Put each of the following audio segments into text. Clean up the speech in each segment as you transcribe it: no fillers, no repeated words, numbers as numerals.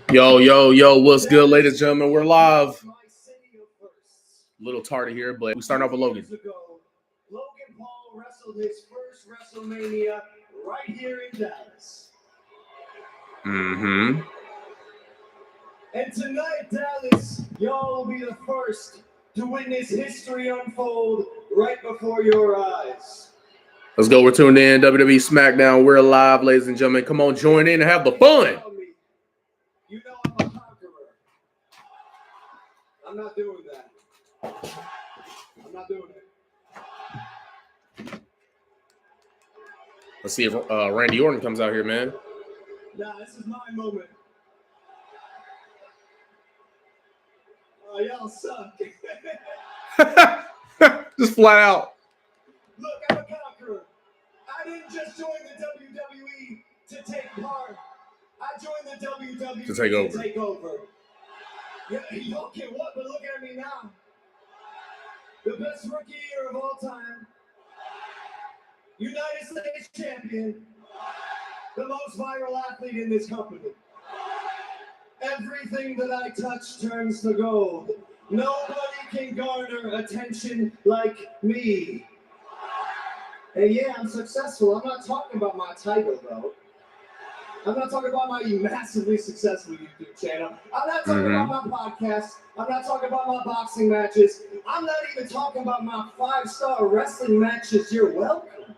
Yo, yo, yo, what's good, ladies and gentlemen? We're live. A little tardy here, but we starting off with Logan. Logan Paul wrestled his first WrestleMania right here in Dallas. Mm-hmm. And tonight, Dallas, y'all will be the first to witness history unfold right before your eyes. Let's go. We're tuned in. WWE Smackdown. We're live, ladies and gentlemen. Come on, join in and have the fun. You know I'm a conqueror. I'm not doing that. I'm not doing it. Let's see if Randy Orton comes out here, man. Nah, this is my moment. Oh, y'all suck. Just flat out. Look, I'm a conqueror. I didn't just join the WWE to take part. I joined the WWE To take over. Yeah, y'all can what? But look at me now. The best rookie year of all time. United States champion. The most viral athlete in this company. Everything that I touch turns to gold. Nobody can garner attention like me. And yeah, I'm successful. I'm not talking about my title, though. I'm not talking about my massively successful YouTube channel. I'm not talking about my podcast. I'm not talking about my boxing matches. I'm not even talking about my 5-star wrestling matches. You're welcome.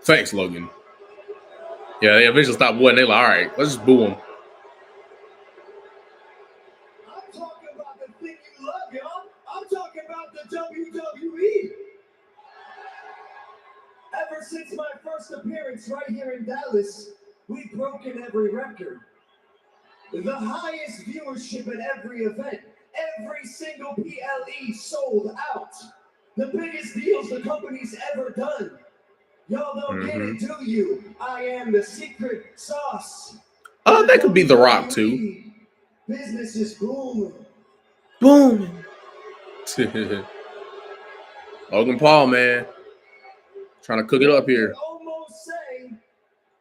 Thanks, Logan. Yeah, they eventually stopped winning. They're like, all right, let's just boo him. I'm talking about the thing you love, y'all. I'm talking about the WWE. Ever since my first appearance right here in Dallas, we've broken every record. The highest viewership at every event. Every single PLE sold out. The biggest deals the company's ever done. Y'all don't get it, do you? I am the secret sauce. That could be The Rock, too. Business is booming. Booming. Logan Paul, man. Trying to cook it up here. I can almost say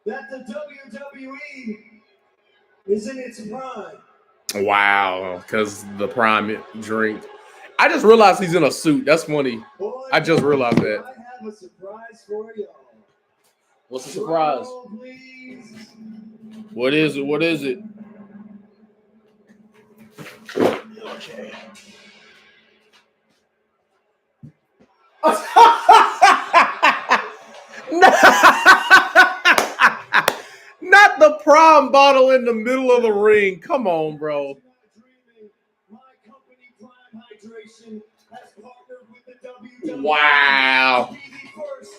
that the WWE is in its prime. Wow, because the prime drink. I just realized he's in a suit. That's funny. Boy, I just realized that. I have a surprise for y'all. What's the surprise? Roll, please. What is it? What is it? Okay. Not the prime bottle in the middle of the ring. Come on, bro. My company, Prime Hydration, has partnered with the WWE. Wow.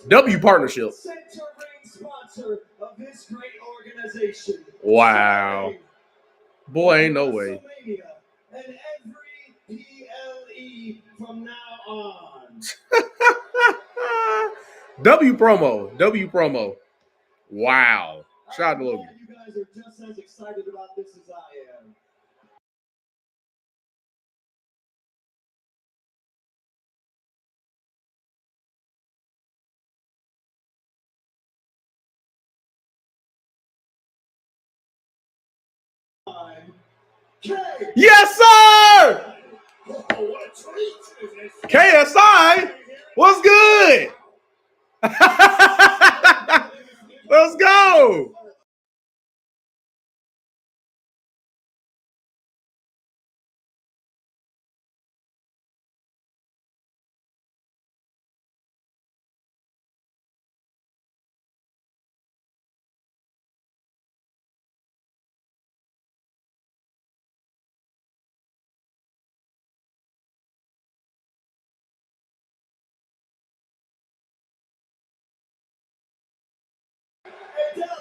W partnership. Center ring sponsor of this great organization. Wow. Boy, ain't no way. And every PLE from now on. W promo. Wow. Shout out to Logan. You guys are just as excited about this as I am. Yes, sir! Oh, what a treat! KSI, what's good? Let's go!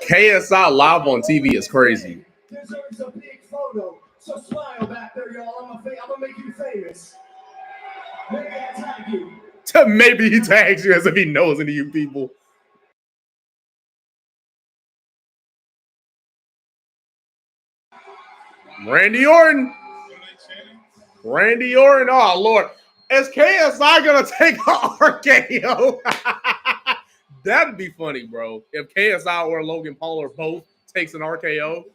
KSI live on TV is crazy. Deserves a big photo, so smile back there, y'all. I'm gonna make you famous. Maybe I tag you. Maybe he tags you as if he knows any of you people. Randy Orton. Oh, Lord. Is KSI going to take a RKO? That'd be funny, bro. If KSI or Logan Paul or both takes an RKO.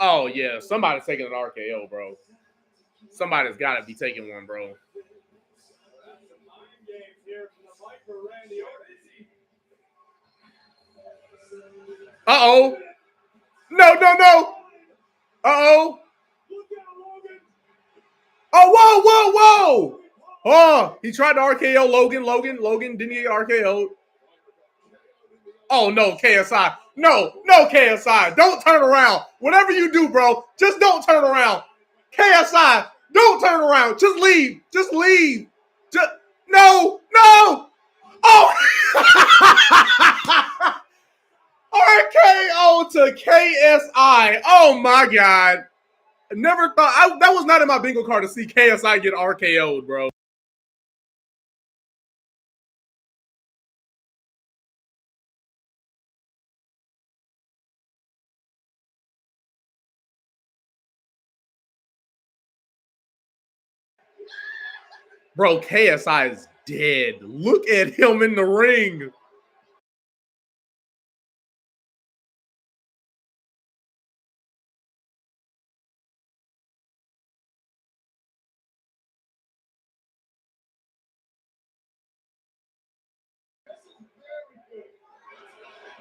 Oh, yeah. Somebody's taking an RKO, bro. Somebody's got to be taking one, bro. Uh-oh. No, no, no. Uh-oh. Oh, whoa, whoa, whoa. Oh, he tried to RKO Logan. Logan, didn't he get RKO'd? Oh, no, KSI. No, KSI. Don't turn around. Whatever you do, bro, just don't turn around. KSI, don't turn around. Just leave. Just leave. No. Oh. RKO to KSI. Oh, my God. I never thought. That was not in my bingo card to see KSI get RKO'd, bro. Bro, KSI is dead. Look at him in the ring.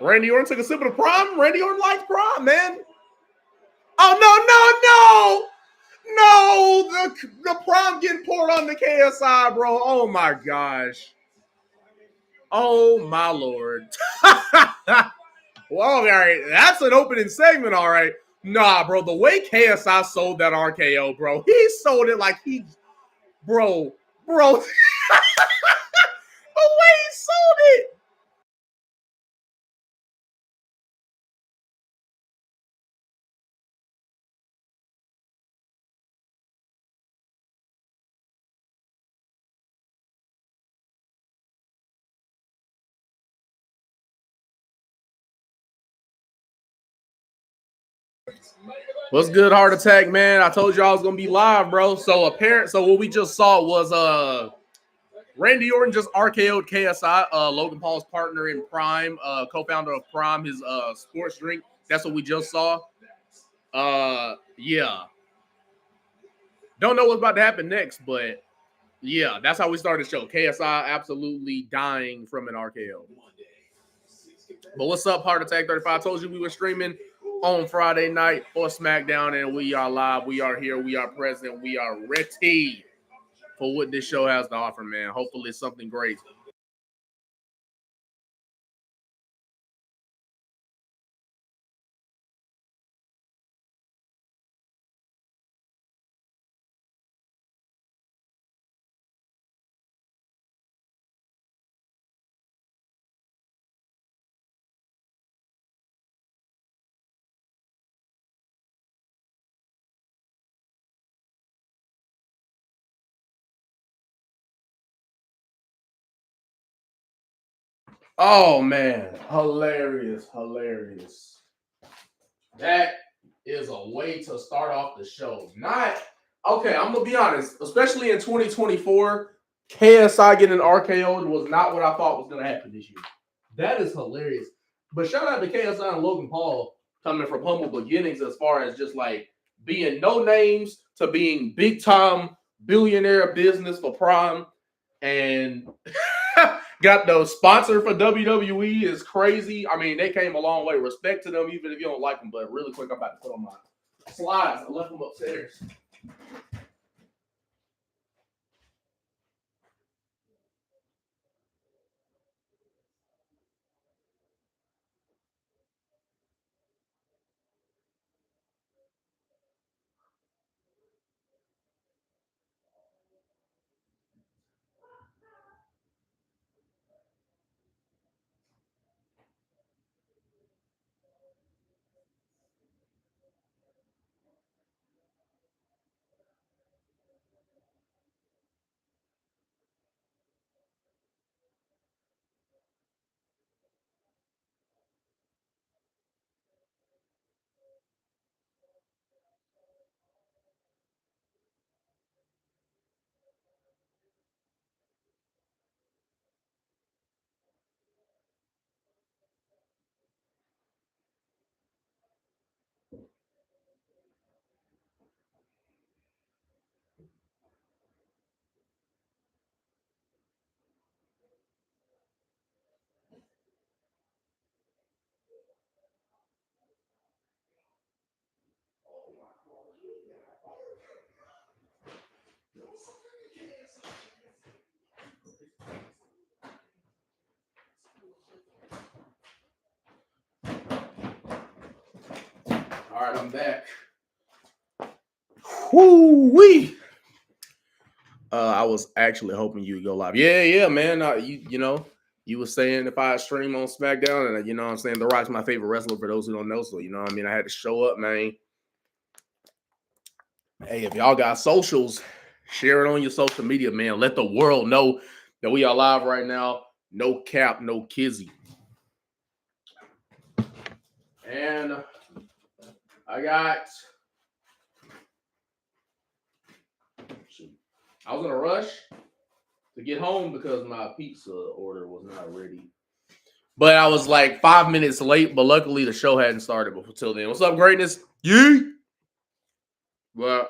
Randy Orton took a sip of the Prime. Randy Orton likes Prime, man. Oh, no. The Prime getting poured on the KSI, bro. Oh, my gosh. Oh, my Lord. Well, all right. That's an opening segment, all right. Nah, bro. The way KSI sold that RKO, bro, he sold it like he, bro. The way he sold it. What's good, Heart Attack, man? I told you I was gonna be live, bro. So what we just saw was Randy Orton just RKO'd KSI, Logan Paul's partner in Prime, co-founder of Prime, his sports drink. That's what we just saw. Yeah. Don't know what's about to happen next, but yeah, that's how we started the show. KSI absolutely dying from an RKO. But what's up, Heart Attack 35? I told you we were streaming on Friday night for Smackdown, and we are live. We are here. We are present. We are ready for what this show has to offer, man. Hopefully, it's something great. Oh, man. Hilarious. That is a way to start off the show. Okay, I'm going to be honest. Especially in 2024, KSI getting RKO'd was not what I thought was going to happen this year. That is hilarious. But shout out to KSI and Logan Paul coming from humble beginnings as far as just like being no names to being big time billionaire business for Prime. And got the sponsor for WWE is crazy. I mean, they came a long way. Respect to them, even if you don't like them. But really quick, I'm about to put on my slides. I left them upstairs. All right, I'm back. Whoo-wee. I was actually hoping you would go live. Yeah, man. You know, you were saying if I stream on Smackdown, and you know what I'm saying, The Rock's my favorite wrestler for those who don't know. So, you know what I mean? I had to show up, man. Hey, if y'all got socials, share it on your social media, man. Let the world know that we are live right now. No cap, no kizzy. And I was in a rush to get home because my pizza order was not ready. But I was like 5 minutes late, but luckily the show hadn't started until then. What's up, greatness? Yee! Well,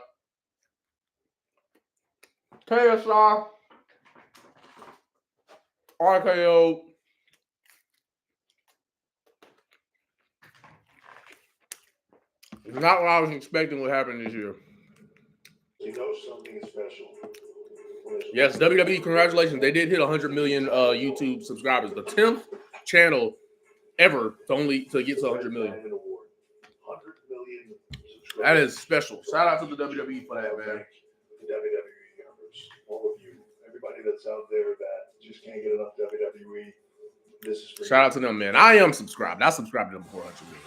KSI, RKO. Not what I was expecting would happen this year. You know something is special. Yes, WWE, congratulations. They did hit 100 million YouTube subscribers. The 10th channel ever to get to 100 million. 100 million subscribers. That is special. Shout out to the WWE for that, man. The WWE universe. All of you. Everybody that's out there that just can't get enough WWE. This is for Shout out to them, man. I am subscribed. I subscribed to them before 100 million.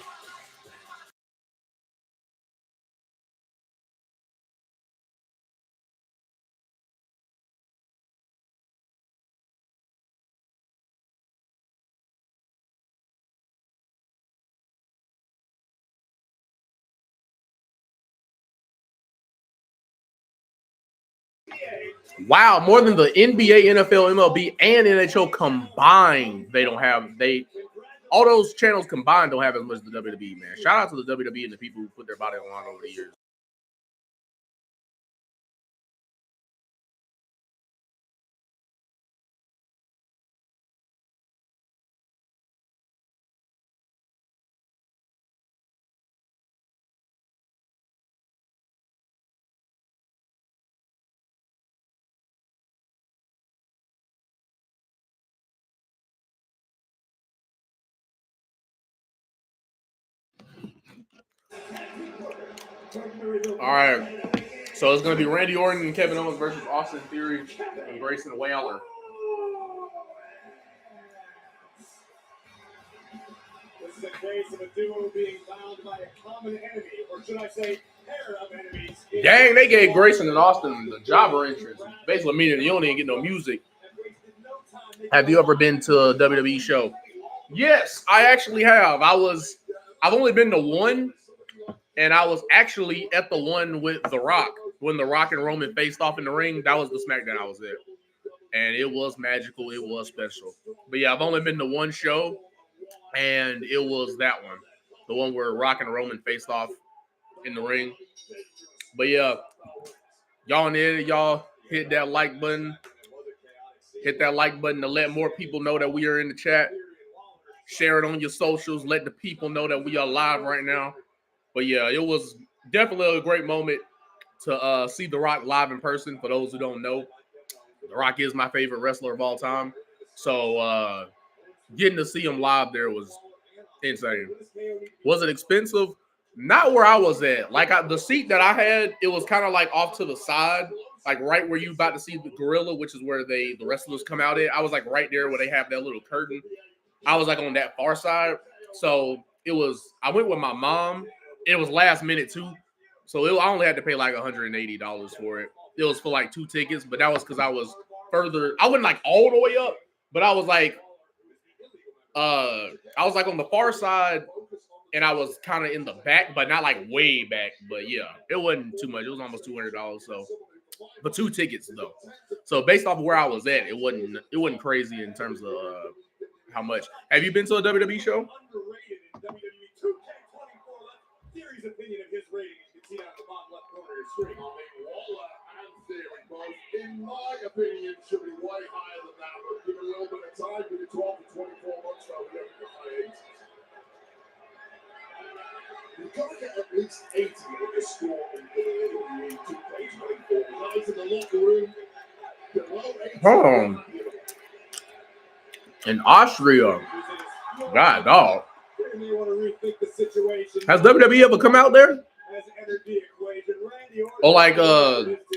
Wow, more than the NBA, NFL, MLB, and NHL combined, all those channels combined don't have as much as the WWE, man. Shout out to the WWE and the people who put their body on over the years. All right. So it's going to be Randy Orton and Kevin Owens versus Austin Theory and Grayson Waller. This is a case of a duo being bound by a common enemy, or should I say, pair of enemies. Dang, they gave Grayson and Austin the jobber entrance. Basically meaning you don't even get no music. Have you ever been to a WWE show? Yes, I actually have. I've only been to one, and I was actually at the one with The Rock. When The Rock and Roman faced off in the ring, that was the Smackdown I was at. And it was magical. It was special. But yeah, I've only been to one show, and it was that one. The one where Rock and Roman faced off in the ring. But yeah, y'all in there, y'all hit that like button. Hit that like button to let more people know that we are in the chat. Share it on your socials. Let the people know that we are live right now. But yeah, it was definitely a great moment to see The Rock live in person. For those who don't know, The Rock is my favorite wrestler of all time. So getting to see him live there was insane. Was it expensive? Not where I was at. Like the seat that I had, it was kind of like off to the side, like right where you about to see the gorilla, which is where the wrestlers come out at. I was like right there where they have that little curtain. I was like on that far side. So I went with my mom. It was last minute too. So I only had to pay like $180 for it. It was for like 2 tickets, but that was because I was further. I wasn't like all the way up, but I was like on the far side, and I was kind of in the back, but not like way back. But yeah, it wasn't too much. It was almost $200. So, but 2 tickets though. So based off of where I was at, it wasn't crazy in terms of how much. Have you been to a WWE show? Theory's opinion of his rating you can see on the bottom left corner of your screen. Waller and Theory both, in my opinion, should be way higher than that. But give a little bit of time, give it 12 to 24 months, so we don't get high 80s. You've got to get at least 80 with the score in WWE 2K24. Guys in the locker room, below 80. Hold on. In Austria, God, dog. You may want to rethink the situation. Has WWE ever come out there? Or like,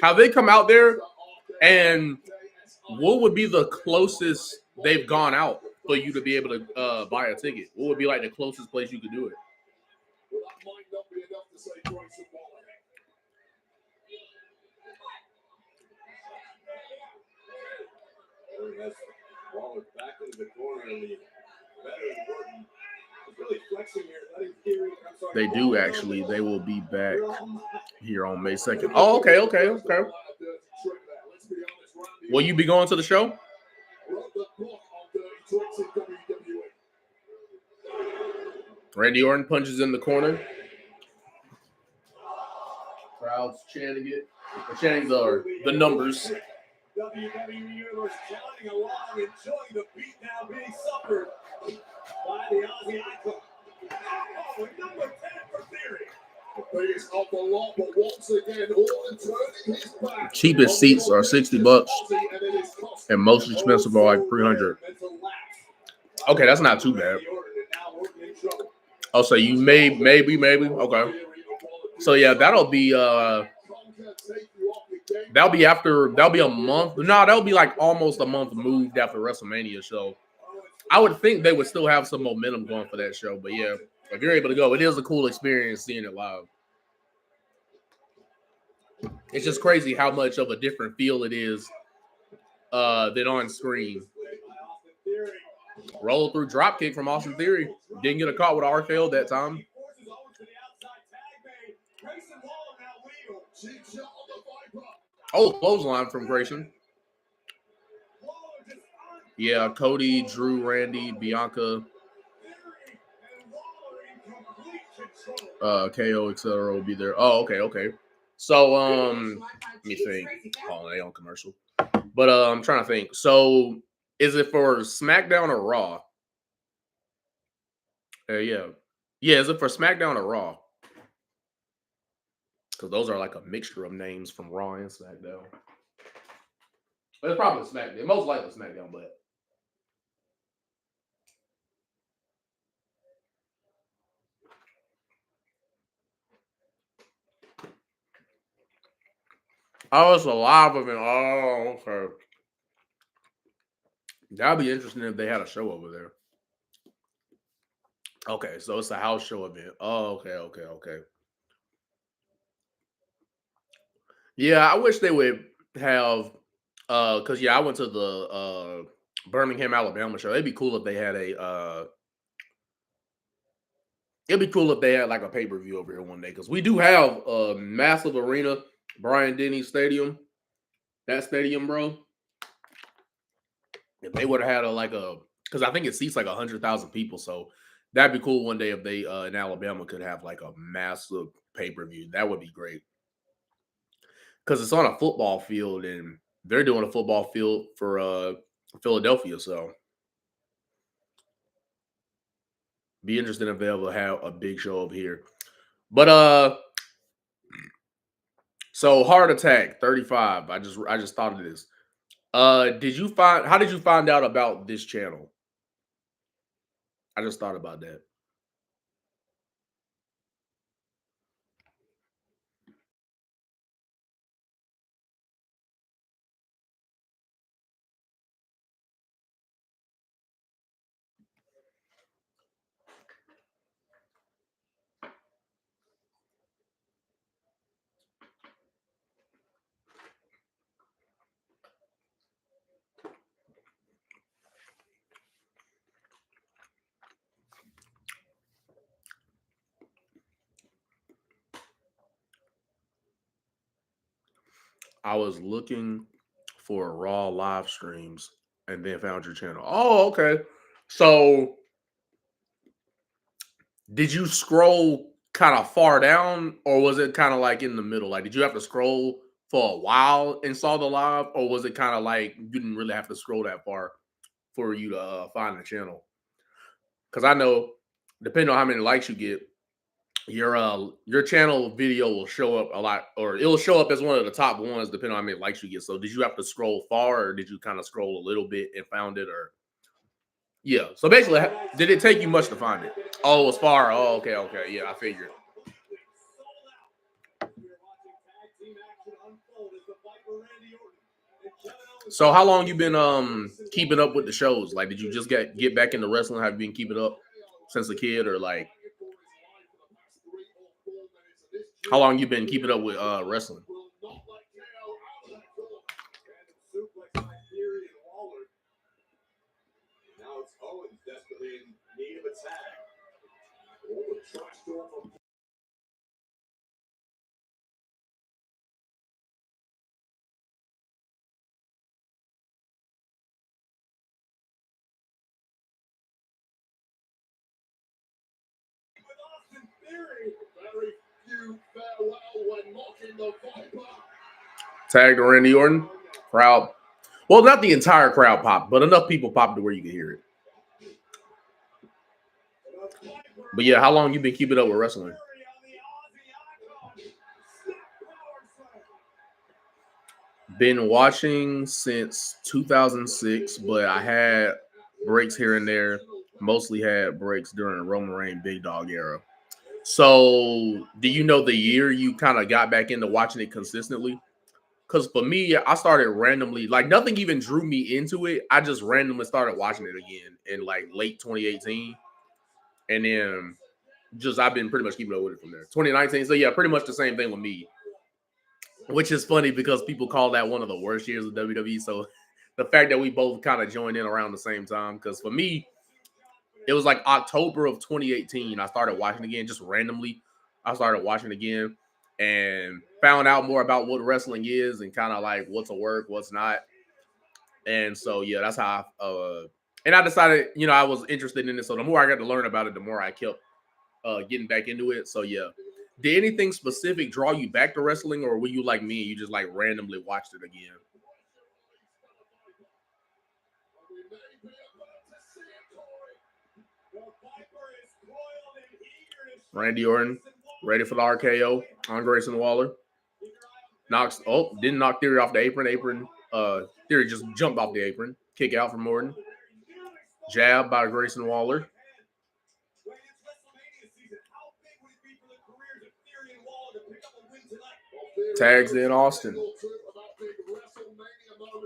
have they come out there? And what would be the closest they've gone out for you to be able to buy a ticket? What would be like the closest place you could do it? Well, that might not be enough to say Grayson Waller. Waller back into the corner and the veteran Gordon is really flexing here. Letting Theory, they do actually. They will be back here on May 2nd. Oh, okay. Will you be going to the show? Randy Orton punches in the corner. Crowd's chanting it. The chants are the numbers. WWE Universe shouting along, enjoying the beatdown being suffered by the Aussie icon. Oh, number 10 for Theory. The biggest up a lot, but once again, Orton turning his back. Cheapest seats are $60, and most expensive are like $300. Okay, that's not too bad. Oh, so you maybe. Okay. So yeah, that'll be a month. No, that'll be like almost a month moved after WrestleMania. So I would think they would still have some momentum going for that show. But yeah, if you're able to go, it is a cool experience seeing it live. It's just crazy how much of a different feel it is than on screen. Roll through dropkick from Austin Theory. Didn't get a caught with an RKO that time. Oh, clothesline from Grayson. Yeah, Cody, Drew, Randy, Bianca, KO, etc. will be there. Oh, okay. So, let me think. Oh, they on commercial. But I'm trying to think. So, is it for Smackdown or Raw? Yeah. Is it for Smackdown or Raw? Because those are like a mixture of names from Raw and SmackDown. But it's probably SmackDown. Most likely SmackDown, but. Oh, it's a live event. Oh, okay. That'd be interesting if they had a show over there. Okay, so it's a house show event. Oh, okay. Yeah, I wish they would have because I went to the Birmingham, Alabama show. It'd be cool if they had like a pay-per-view over here one day, because we do have a massive arena, Bryant Denny Stadium. That stadium, bro. If they would have had because I think it seats like 100,000 people, so that'd be cool one day if they in Alabama could have like a massive pay-per-view. That would be great. Because it's on a football field, and they're doing a football field for Philadelphia, so be interesting if they ever have a big show over here. But so Heart Attack 35. I just thought of this. How did you find out about this channel? I just thought about that. I was looking for Raw live streams and then found your channel. Oh, okay. So did you scroll kind of far down, or was it kind of like in the middle? Like, did you have to scroll for a while and saw the live, or was it kind of like you didn't really have to scroll that far for you to find the channel? Because I know, depending on how many likes you get, your channel video will show up a lot, or it'll show up as one of the top ones depending on how many likes you get. So did you have to scroll far, or did you kind of scroll a little bit and found it? Or yeah, so basically, did it take you much to find it? Oh, it was far. Oh, okay. Yeah, I figured. So how long you been keeping up with the shows? Like, did you just get back into wrestling? Have you been keeping up since a kid, or like how long you been keeping up with wrestling? Tagged Randy Orton. Crowd. Well, not the entire crowd popped, but enough people popped to where you could hear it. But yeah, how long you been keeping up with wrestling? Been watching since 2006, but I had breaks here and there. Mostly had breaks during the Roman Reigns Big Dog era. So, do you know the year you kind of got back into watching it consistently? Because for me, I started randomly, like nothing even drew me into it. I just randomly started watching it again in like late 2018. And then just I've been pretty much keeping up with it from there. 2019. So, yeah, pretty much the same thing with me. Which is funny because people call that one of the worst years of WWE. So the fact that we both kind of joined in around the same time, because for me, it was like October of 2018. I started watching again, just randomly. I started watching again and found out more about what wrestling is and kind of like what's a work, what's not. And so yeah, that's how and I decided, I was interested in it. So the more I got to learn about it, the more I kept getting back into it. So yeah. Did anything specific draw you back to wrestling, or were you like me and you just like randomly watched it again? Randy Orton, ready for the RKO on Grayson Waller. Didn't knock Theory off the apron. Theory just jumped off the apron. Kick out from Orton. Jab by Grayson Waller. Tags in Austin.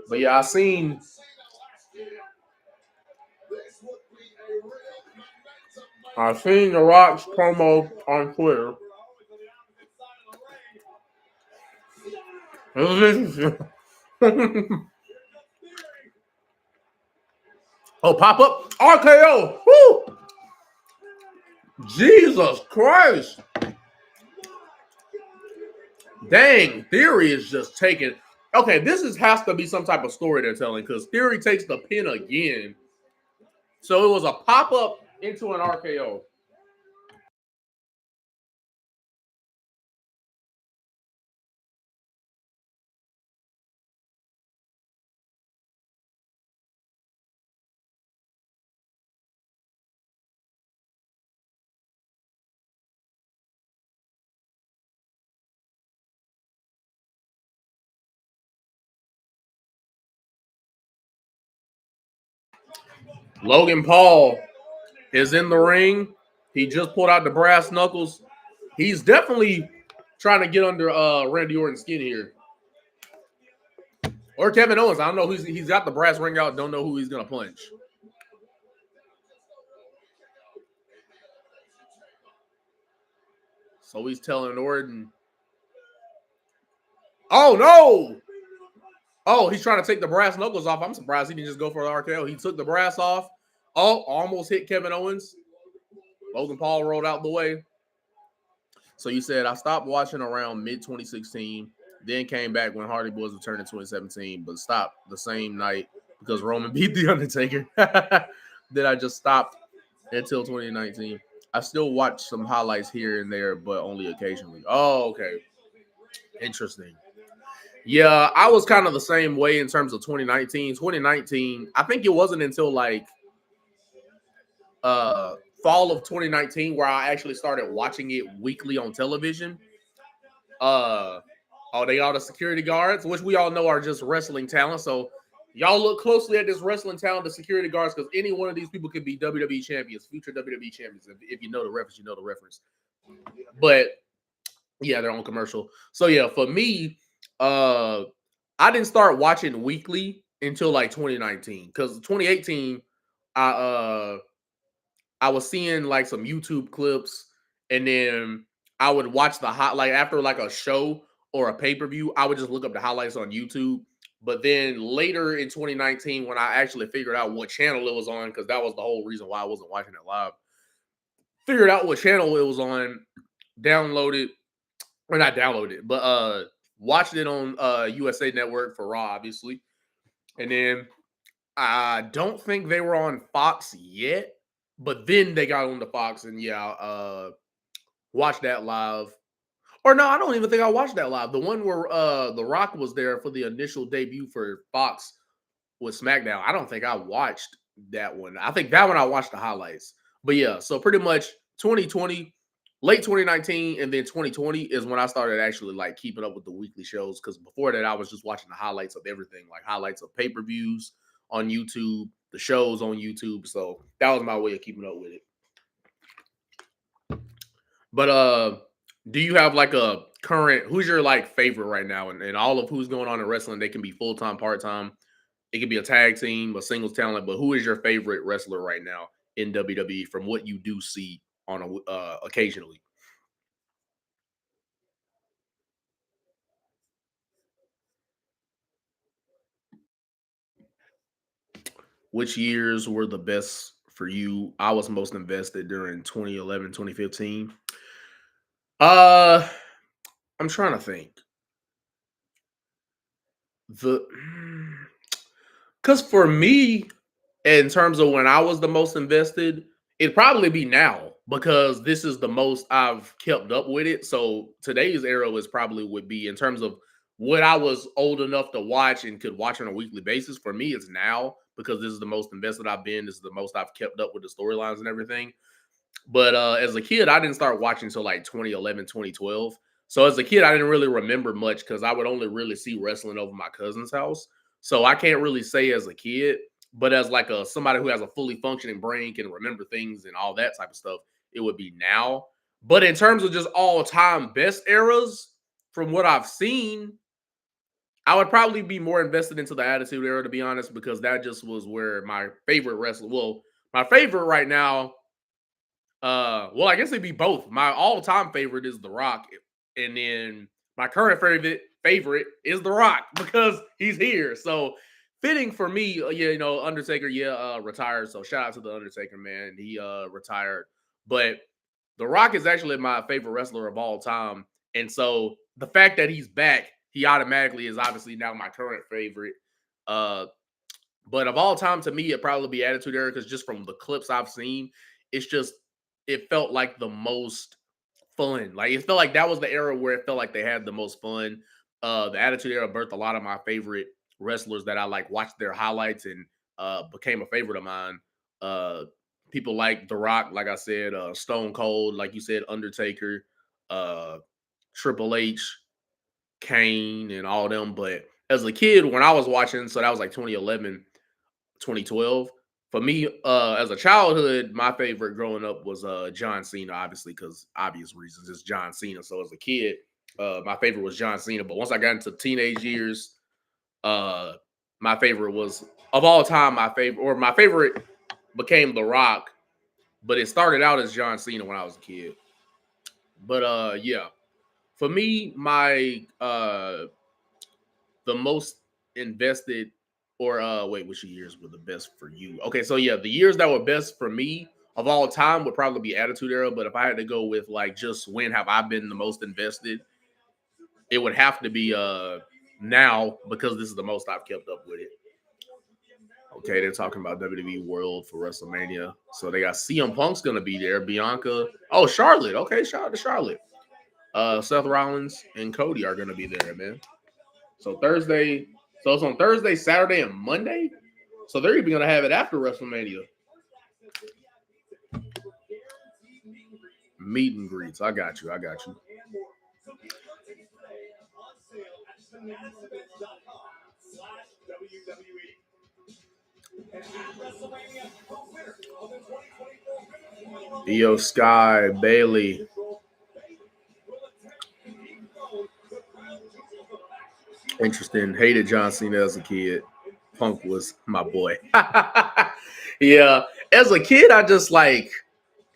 But yeah, I seen The Rock's promo on Twitter. Oh, pop up RKO. Woo! Jesus Christ. Dang, Theory is just taking. Okay, has to be some type of story they're telling because Theory takes the pin again. So it was a pop up into an RKO. Logan Paul is in the ring. He just pulled out the brass knuckles. He's definitely trying to get under Randy Orton's skin here. Or Kevin Owens. I don't know who's he's got the brass ring out. Don't know who he's gonna punch. So he's telling Orton. Oh no! Oh, he's trying to take the brass knuckles off. I'm surprised he didn't just go for the RKO. He took the brass off. Oh, almost hit Kevin Owens. Logan Paul rolled out the way. So you said I stopped watching around mid 2016, then came back when Hardy Boys returned in 2017, but stopped the same night because Roman beat The Undertaker. Then I just stopped until 2019. I still watch some highlights here and there, but only occasionally. Oh, okay. Interesting. Yeah, I was kind of the same way in terms of 2019. 2019, I think it wasn't until like fall of 2019 where I actually started watching it weekly on television. They are the security guards, which we all know are just wrestling talent. So Y'all look closely at this wrestling talent, the security guards, because any one of these people could be WWE champions, future WWE champions. If you know the reference, you know the reference. But yeah, they're on commercial. So yeah, for me, I didn't start watching weekly until like 2019, because 2018, I was seeing like some YouTube clips, and then I would watch the hot like after like a show or a pay-per-view, I would just look up the highlights on YouTube. But then later in 2019, when I actually figured out what channel it was on, because that was the whole reason why I wasn't watching it live, figured out what channel it was on, downloaded, or not downloaded it, but watched it on USA Network for Raw, obviously. And then I don't think they were on Fox yet, but then they got on the Fox, and yeah, watched that live. Or no, I don't even think I watched that live. The one where The Rock was there for the initial debut for Fox with Smackdown. I don't think I watched that one. I think that one I watched the highlights. But yeah, so pretty much 2020, late 2019, and then 2020 is when I started actually like keeping up with the weekly shows. Because before that, I was just watching the highlights of everything, like highlights of pay-per-views on YouTube, the shows on YouTube. So that was my way of keeping up with it. But do you have like a current, who's your like favorite right now? And all of who's going on in wrestling, they can be full-time, part-time. It could be a tag team, a singles talent, but who is your favorite wrestler right now in WWE from what you do see on occasionally? Which years were the best for you? I was most invested during 2011, 2015. Uh, I'm trying to think. The Because for me, in terms of when I was the most invested, it'd probably be now because this is the most I've kept up with it. So today's era was probably would be in terms of what I was old enough to watch and could watch on a weekly basis. For me, it's now because this is the most invested I've been. This is the most I've kept up with the storylines and everything. But as a kid, I didn't start watching until like 2011, 2012. So as a kid, I didn't really remember much because I would only really see wrestling over my cousin's house. So I can't really say as a kid, but as like a somebody who has a fully functioning brain, can remember things and all that type of stuff, it would be now. But in terms of just all time best eras, from what I've seen, I would probably be more invested into the Attitude Era, to be honest, because that just was where my favorite wrestler. Well, my favorite right now, well, I guess it'd be both. My all-time favorite is The Rock, and then my current favorite is The Rock because he's here. So fitting for me, yeah, you know, Undertaker, yeah, retired. So shout out to the Undertaker, man. He retired, but The Rock is actually my favorite wrestler of all time, and so the fact that he's back, he automatically is obviously now my current favorite. Uh, but of all time, to me, it'd probably be Attitude Era because just from the clips I've seen, it's just it felt like the most fun. Like it felt like that was the era where it felt like they had the most fun. The Attitude Era birthed a lot of my favorite wrestlers that I like watched their highlights and became a favorite of mine. Uh, People like The Rock, like I said, Stone Cold, like you said, Undertaker, uh, Triple H, Kane, and all them. But as a kid, when I was watching, so that was like 2011, 2012. For me, as a childhood, my favorite growing up was John Cena, obviously, because obvious reasons. It's John Cena. So as a kid, my favorite was John Cena. But once I got into teenage years, uh, my favorite was of all time, my favorite became The Rock, but it started out as John Cena when I was a kid. But yeah. For me, my the most invested or wait, which years were the best for you? Okay, so yeah, the years that were best for me of all time would probably be Attitude Era, but if I had to go with like just when have I been the most invested, it would have to be now because this is the most I've kept up with it. Okay, they're talking about WWE World for WrestleMania. So they got CM Punk's gonna be there, Bianca. Oh, Charlotte. Okay, shout out to Charlotte. Seth Rollins and Cody are gonna be there, man. So Thursday, so it's on Thursday, Saturday, and Monday. So they're even gonna have it after WrestleMania. Meet and greets. I got you. I got you. Io Sky, Bailey. Interesting. Hated John Cena as a kid. Punk was my boy. Yeah. As a kid, I just like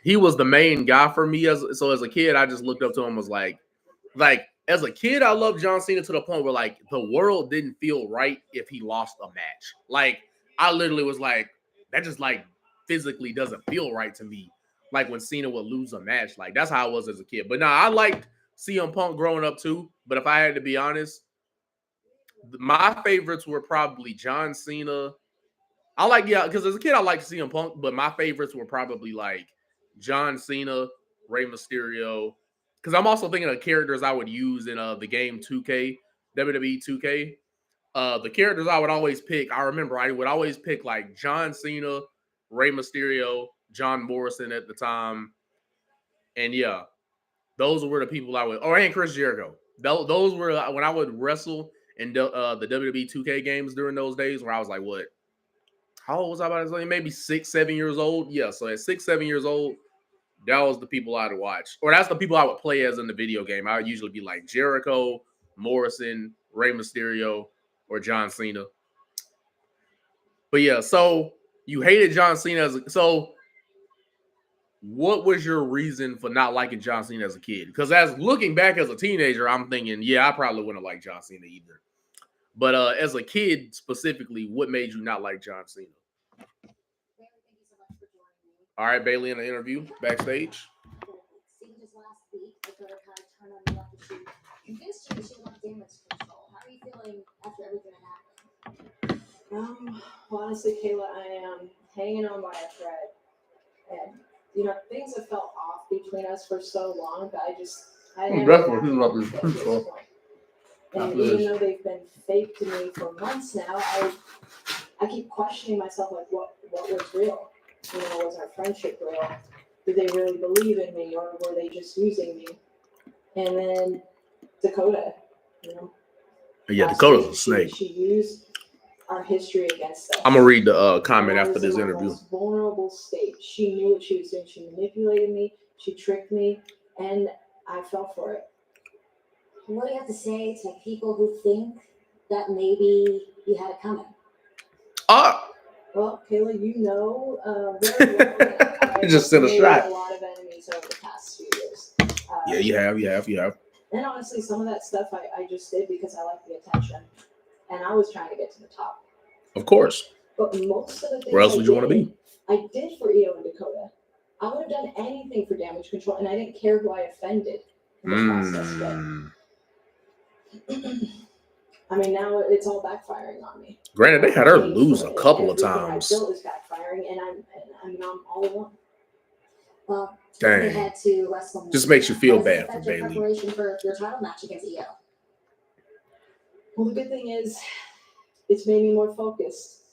he was the main guy for me. As a kid, I just looked up to him as like as a kid, I loved John Cena to the point where like the world didn't feel right if he lost a match. Like I literally was like, that just like physically doesn't feel right to me. Like when Cena would lose a match, like that's how I was as a kid. But no, I liked CM Punk growing up too. But if I had to be honest, my favorites were probably John Cena. Because as a kid I liked CM Punk, but my favorites were probably like John Cena, Rey Mysterio. Because I'm also thinking of characters I would use in the game 2K, WWE 2K. The characters I would always pick, I remember I would always pick like John Cena, Rey Mysterio, John Morrison at the time, and yeah, those were the people I would, and Chris Jericho. Those were when I would wrestle in the WWE 2K games during those days where I was like, what? How old was I about to say? Maybe 6, 7 years old. Yeah, so at 6, 7 years old, that was the people I'd watch. Or that's the people I would play as in the video game. I would usually be like Jericho, Morrison, Rey Mysterio, or John Cena. But yeah, so you hated John Cena so what was your reason for not liking John Cena as a kid? Because as looking back as a teenager, I'm thinking, yeah, I probably wouldn't have liked John Cena either. But as a kid specifically, what made you not like John Cena? All right, Bailey in the interview backstage. Last week, I thought I kind of turned on you after she convinced you that she wanted damage control. How are you feeling after everything that happened? Well, honestly, Kayla, I am hanging on by a thread. And, things have felt off between us for so long that I never got to this point. And even though they've been fake to me for months now, I keep questioning myself, like, what was real? Was our friendship real? Did they really believe in me, or were they just using me? And then Dakota, Yeah, Dakota's a snake. She used our history against us. I'm gonna read the comment after this interview. Most vulnerable state. She knew what she was doing. She manipulated me. She tricked me, and I fell for it. What do you have to say to people who think that maybe you had it coming? Well, Kayla, very well that I just sent a shot. A lot of enemies over the past few years. Yeah, you have. And honestly, some of that stuff I just did because I liked the attention, and I was trying to get to the top. Of course. But most of the things where else would you want to be? I did for Io and Dakota. I would have done anything for damage control, and I didn't care who I offended in the process. But I mean, now it's all backfiring on me. Granted, they had her lose a couple of times. I feel is backfiring, and I'm all alone. Well, dang. They had to wrestle. Just makes you feel bad for Bailey. Preparation for your title match against Io. Well, the good thing is, it's made me more focused.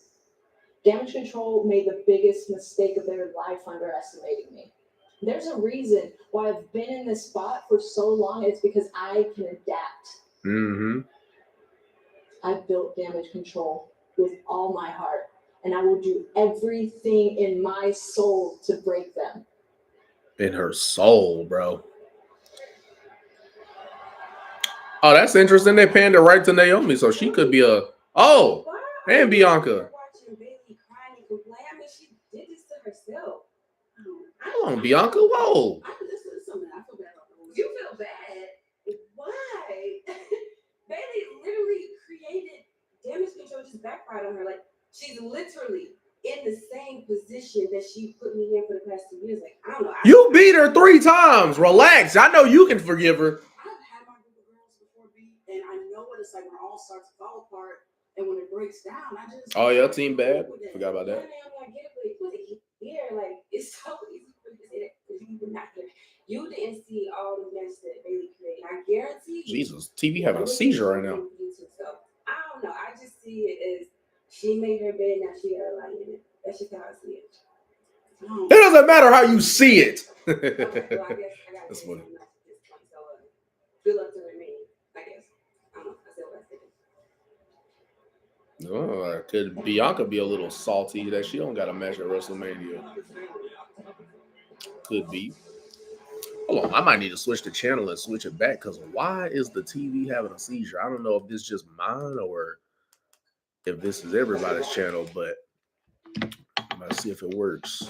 Damage Control made the biggest mistake of their life underestimating me. There's a reason why I've been in this spot for so long. It's because I can adapt. Mm-hmm. I built Damage Control with all my heart, and I will do everything in my soul to break them. In her soul, bro. Oh, that's interesting. They panned it right to Naomi, so she could be a... Oh, and Bianca. She did this to herself. Hold on, Bianca. Whoa. I listen to something. I feel bad about the You feel bad? Why? Bailey literally created damage control, just backfired on her. Like, she's literally in the same position that she put me in for the past 2 years. Like, I don't know. You beat her 3 times. Relax. I know you can forgive her. I've had my group of girls before beat, and I know what it's like when it all starts to fall apart. And when it breaks down, I just... Oh, yeah, Team Bad. Forgot about that. I get it, but it put it here. Like, it's so easy for you to say that because you were not here. You didn't see all the mess that Bailey created. I guarantee you. Jesus, TV having a seizure right now. So, I don't know. I just see it as she made her bed, now she got a lie in it. That's just how I see it. It doesn't matter how you see it. Okay, well, I guess I got That's funny. Good luck to remain, I guess. I don't know. I said what I said. Could Bianca be a little salty that she don't got a match at WrestleMania? Could be. Hold on, I might need to switch the channel and switch it back because why is the TV having a seizure? I don't know if this is just mine or if this is everybody's channel, but I'm gonna see if it works.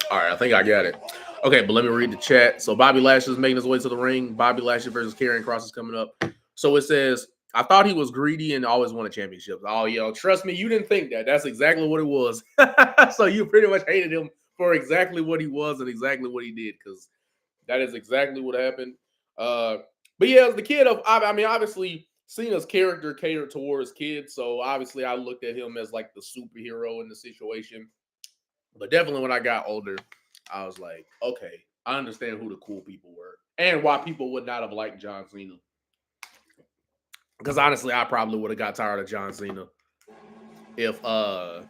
All right, I think I got it. Okay, but let me read the chat. So Bobby Lashley is making his way to the ring. Bobby Lashley versus Karrion Kross is coming up. So it says, I thought he was greedy and always wanted championships. Oh, yo, trust me, you didn't think that. That's exactly what it was. So you pretty much hated him for exactly what he was and exactly what he did, because that is exactly what happened. But yeah, as the kid of, I mean, obviously Cena's character catered towards kids, so obviously I looked at him as like the superhero in the situation. But definitely when I got older, I was like, okay, I understand who the cool people were and why people would not have liked John Cena. Because honestly, I probably would have got tired of John Cena if I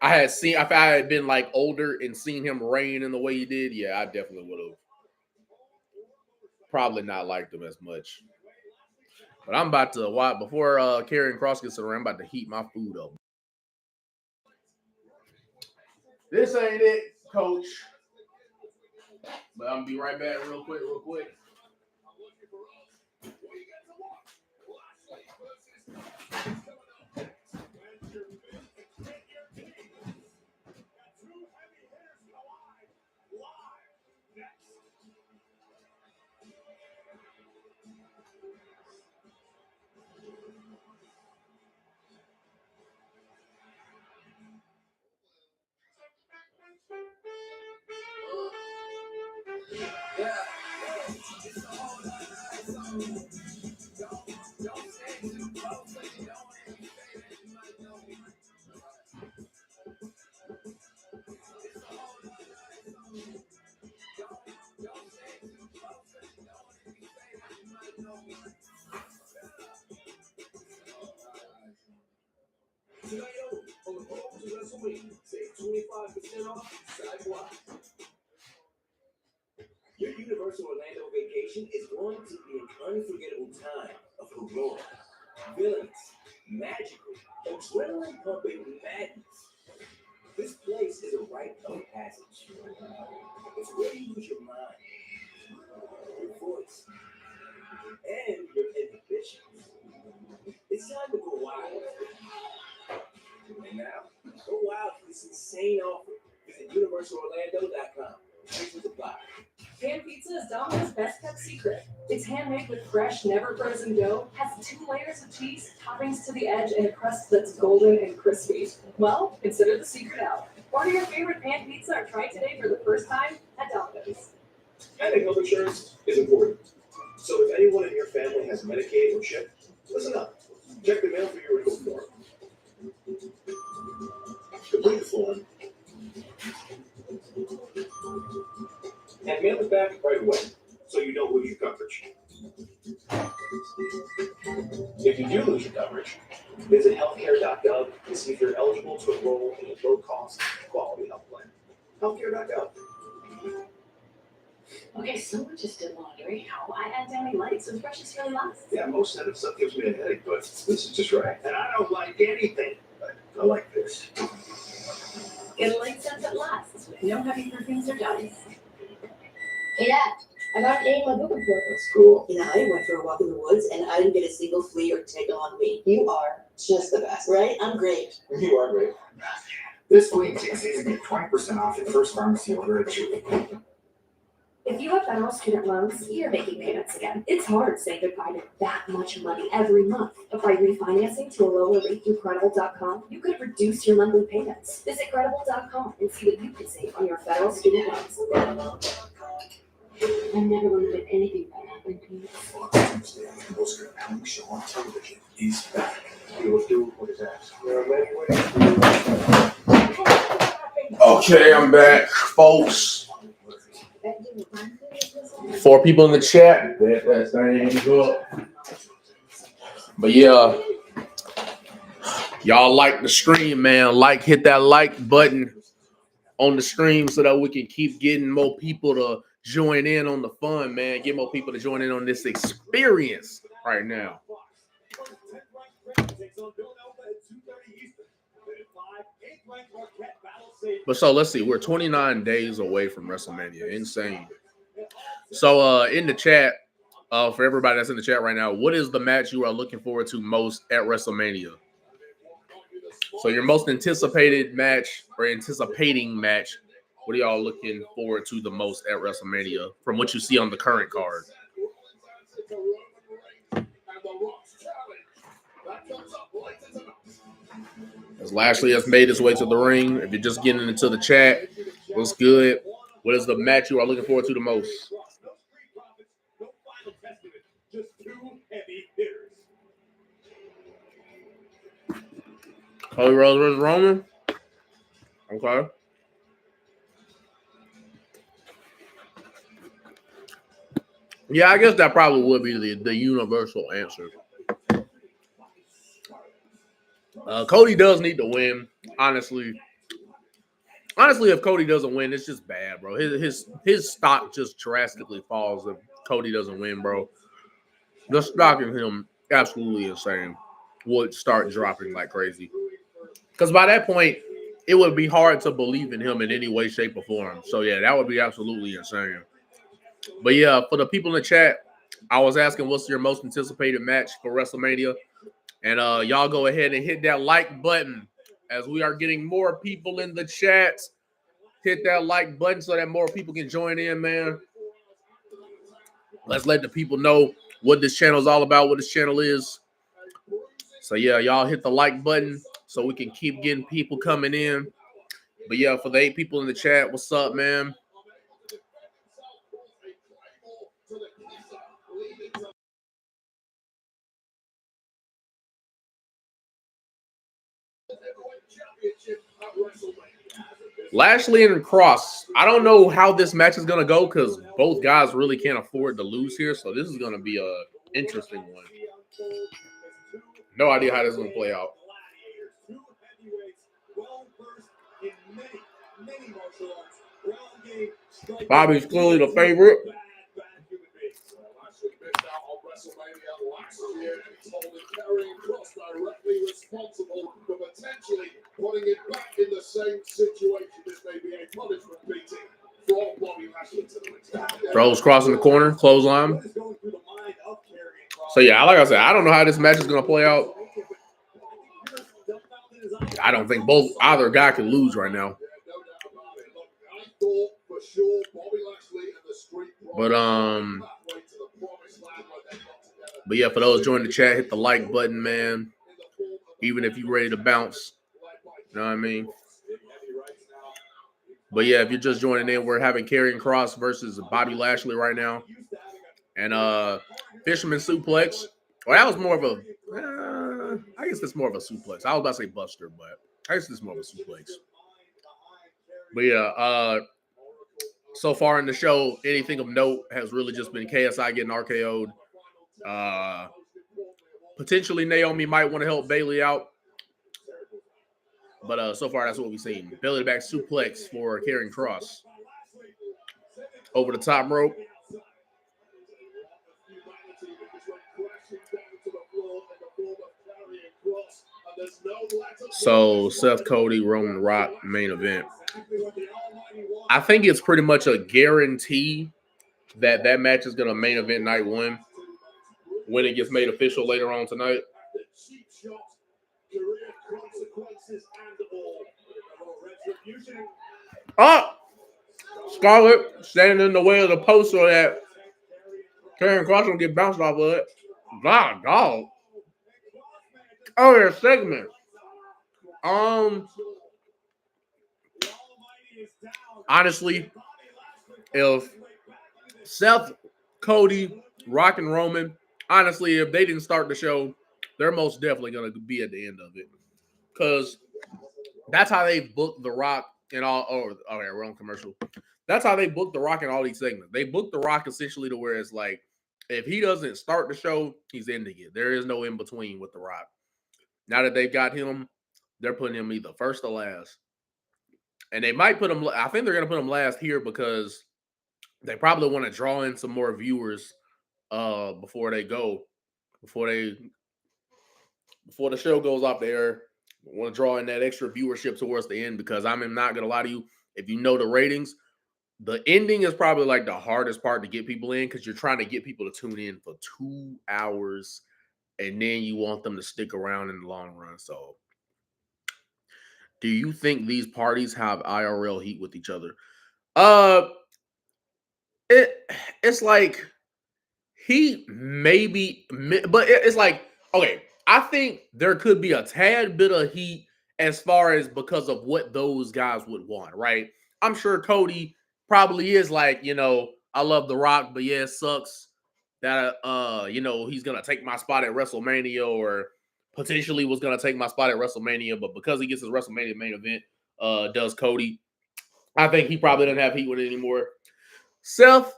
had been like older and seen him reign in the way he did. Yeah, I definitely would have probably not liked him as much. But I'm about to before Karrion Kross gets around, I'm about to heat my food up. This ain't it, coach. But I'm gonna be right back real quick. Save 25% off sidewalk. Your Universal Orlando vacation is going to be an unforgettable time of heroic, villains, magical, adrenaline-pumping madness. This place is a rite of passage. It's where you lose your mind, your voice, and your inhibitions. It's time to go wild. And now, go wild for this insane offer. Visit UniversalOrlando.com. Restrictions apply. Pan pizza is Domino's best kept secret. It's handmade with fresh, never frozen dough, has 2 layers of cheese, toppings to the edge, and a crust that's golden and crispy. Well, consider the secret out. Order your favorite pan pizza or try it today for the first time at Domino's. Having health insurance is important. So if anyone in your family has Medicaid or CHIP, listen up. Check the mail for your renewal form. Complete the form and mail it back right away so you don't lose your coverage. If you do lose your coverage, visit healthcare.gov to see if you're eligible to enroll in a low-cost, quality health plan. Healthcare.gov. Okay, someone just did laundry. How I add downy lights and brushes really lasts. Yeah, most Senate stuff gives me a headache, but this is just right. And I don't like anything, but I like this. Get a light scent that lasts with no heavy perfumes or dyes. Hey, Dad, I got an A in my book report. That's cool. You know, I went for a walk in the woods and I didn't get a single flea or tickle on me. You are just the best, right? I'm great. You are great. This week, season get 20% off your first pharmacy order at Chewy. If you have federal student loans, you're making payments again. It's hard saying goodbye to that much money every month. But by refinancing to a lower rate through Credible.com, you could reduce your monthly payments. Visit Credible.com and see what you can save on your federal student loans. I never would have been anything by happening to you. Most compelling show on television is back. He will do what is asked. Okay, I'm back, folks. 4 people in the chat. That's good. But yeah, y'all like the stream, man. Hit that like button on the stream so that we can keep getting more people to join in on the fun, man. Get more people to join in on this experience right now. But so let's see, we're 29 days away from WrestleMania. Insane. So in the chat, for everybody that's in the chat right now, what is the match you are looking forward to most at WrestleMania? So your most anticipated match or anticipating match, what are y'all looking forward to the most at WrestleMania from what you see on the current card? As Lashley has made his way to the ring, if you're just getting into the chat, what's good? What is the match you are looking forward to the most? Cody Rhodes versus Roman? Okay. Yeah, I guess that probably would be the universal answer. Cody does need to win, honestly. Honestly, if Cody doesn't win, it's just bad, bro. His stock just drastically falls if Cody doesn't win, bro. The stock in him, absolutely insane, would start dropping like crazy. Because by that point, it would be hard to believe in him in any way, shape, or form. So, yeah, that would be absolutely insane. But, yeah, for the people in the chat, I was asking what's your most anticipated match for WrestleMania. And y'all go ahead and hit that like button as we are getting more people in the chat. Hit that like button so that more people can join in, man. Let's let the people know what this channel is all about, what this channel is. So, yeah, y'all hit the like button so we can keep getting people coming in. But, yeah, for the 8 people in the chat, what's up, man? Lashley and Cross. I don't know how this match is going to go because both guys really can't afford to lose here. So this is going to be an interesting one. No idea how this is going to play out. Bobby's clearly the favorite. Putting it back in the same situation. This may be a punishment meeting from Bobby Lashley to the Rhodes crossing the corner, clothesline. So yeah, like I said, I don't know how this match is going to play out. I don't think either guy can lose right now. But yeah, for those joining the chat, hit the like button, man. Even if you're ready to bounce. You know what I mean? But yeah, if you're just joining in, we're having Karrion Kross versus Bobby Lashley right now. And Fisherman Suplex. Well, that was more of a, I guess it's more of a suplex. I was about to say Buster, but I guess it's more of a suplex. But yeah, so far in the show, anything of note has really just been KSI getting RKO'd. Potentially Naomi might want to help Bayley out. But so far, that's what we've seen. Belly to back suplex for Karrion Kross. Over the top rope. So, Seth, Cody, Roman, Rock, main event. I think it's pretty much a guarantee that that match is going to main event night 1 when it gets made official later on tonight. Oh! Scarlett standing in the way of the post so that Karrion Kross will get bounced off of it. God, dog. Oh, there's segment. Honestly, if Seth, Cody, Rock, and Roman, honestly, if they didn't start the show, they're most definitely going to be at the end of it. Because that's how they booked The Rock and all. Oh, okay, we're on commercial. That's how they booked The Rock in all these segments. They booked The Rock essentially to where it's like, if he doesn't start the show, he's ending it. There is no in between with The Rock. Now that they've got him, they're putting him either first or last. And they might put him, I think they're going to put him last here because they probably want to draw in some more viewers before they go. before the show goes off the air. I want to draw in that extra viewership towards the end because I'm not going to lie to you. If you know the ratings, the ending is probably like the hardest part to get people in because you're trying to get people to tune in for 2 hours and then you want them to stick around in the long run. So, do you think these parties have IRL heat with each other? It's like he maybe, but it's like, okay, I think there could be a tad bit of heat as far as because of what those guys would want, right? I'm sure Cody probably is like, I love The Rock, but yeah, it sucks that he's gonna take my spot at WrestleMania, or potentially was gonna take my spot at WrestleMania, but because he gets his WrestleMania main event, does Cody. I think he probably doesn't have heat with it anymore. Seth,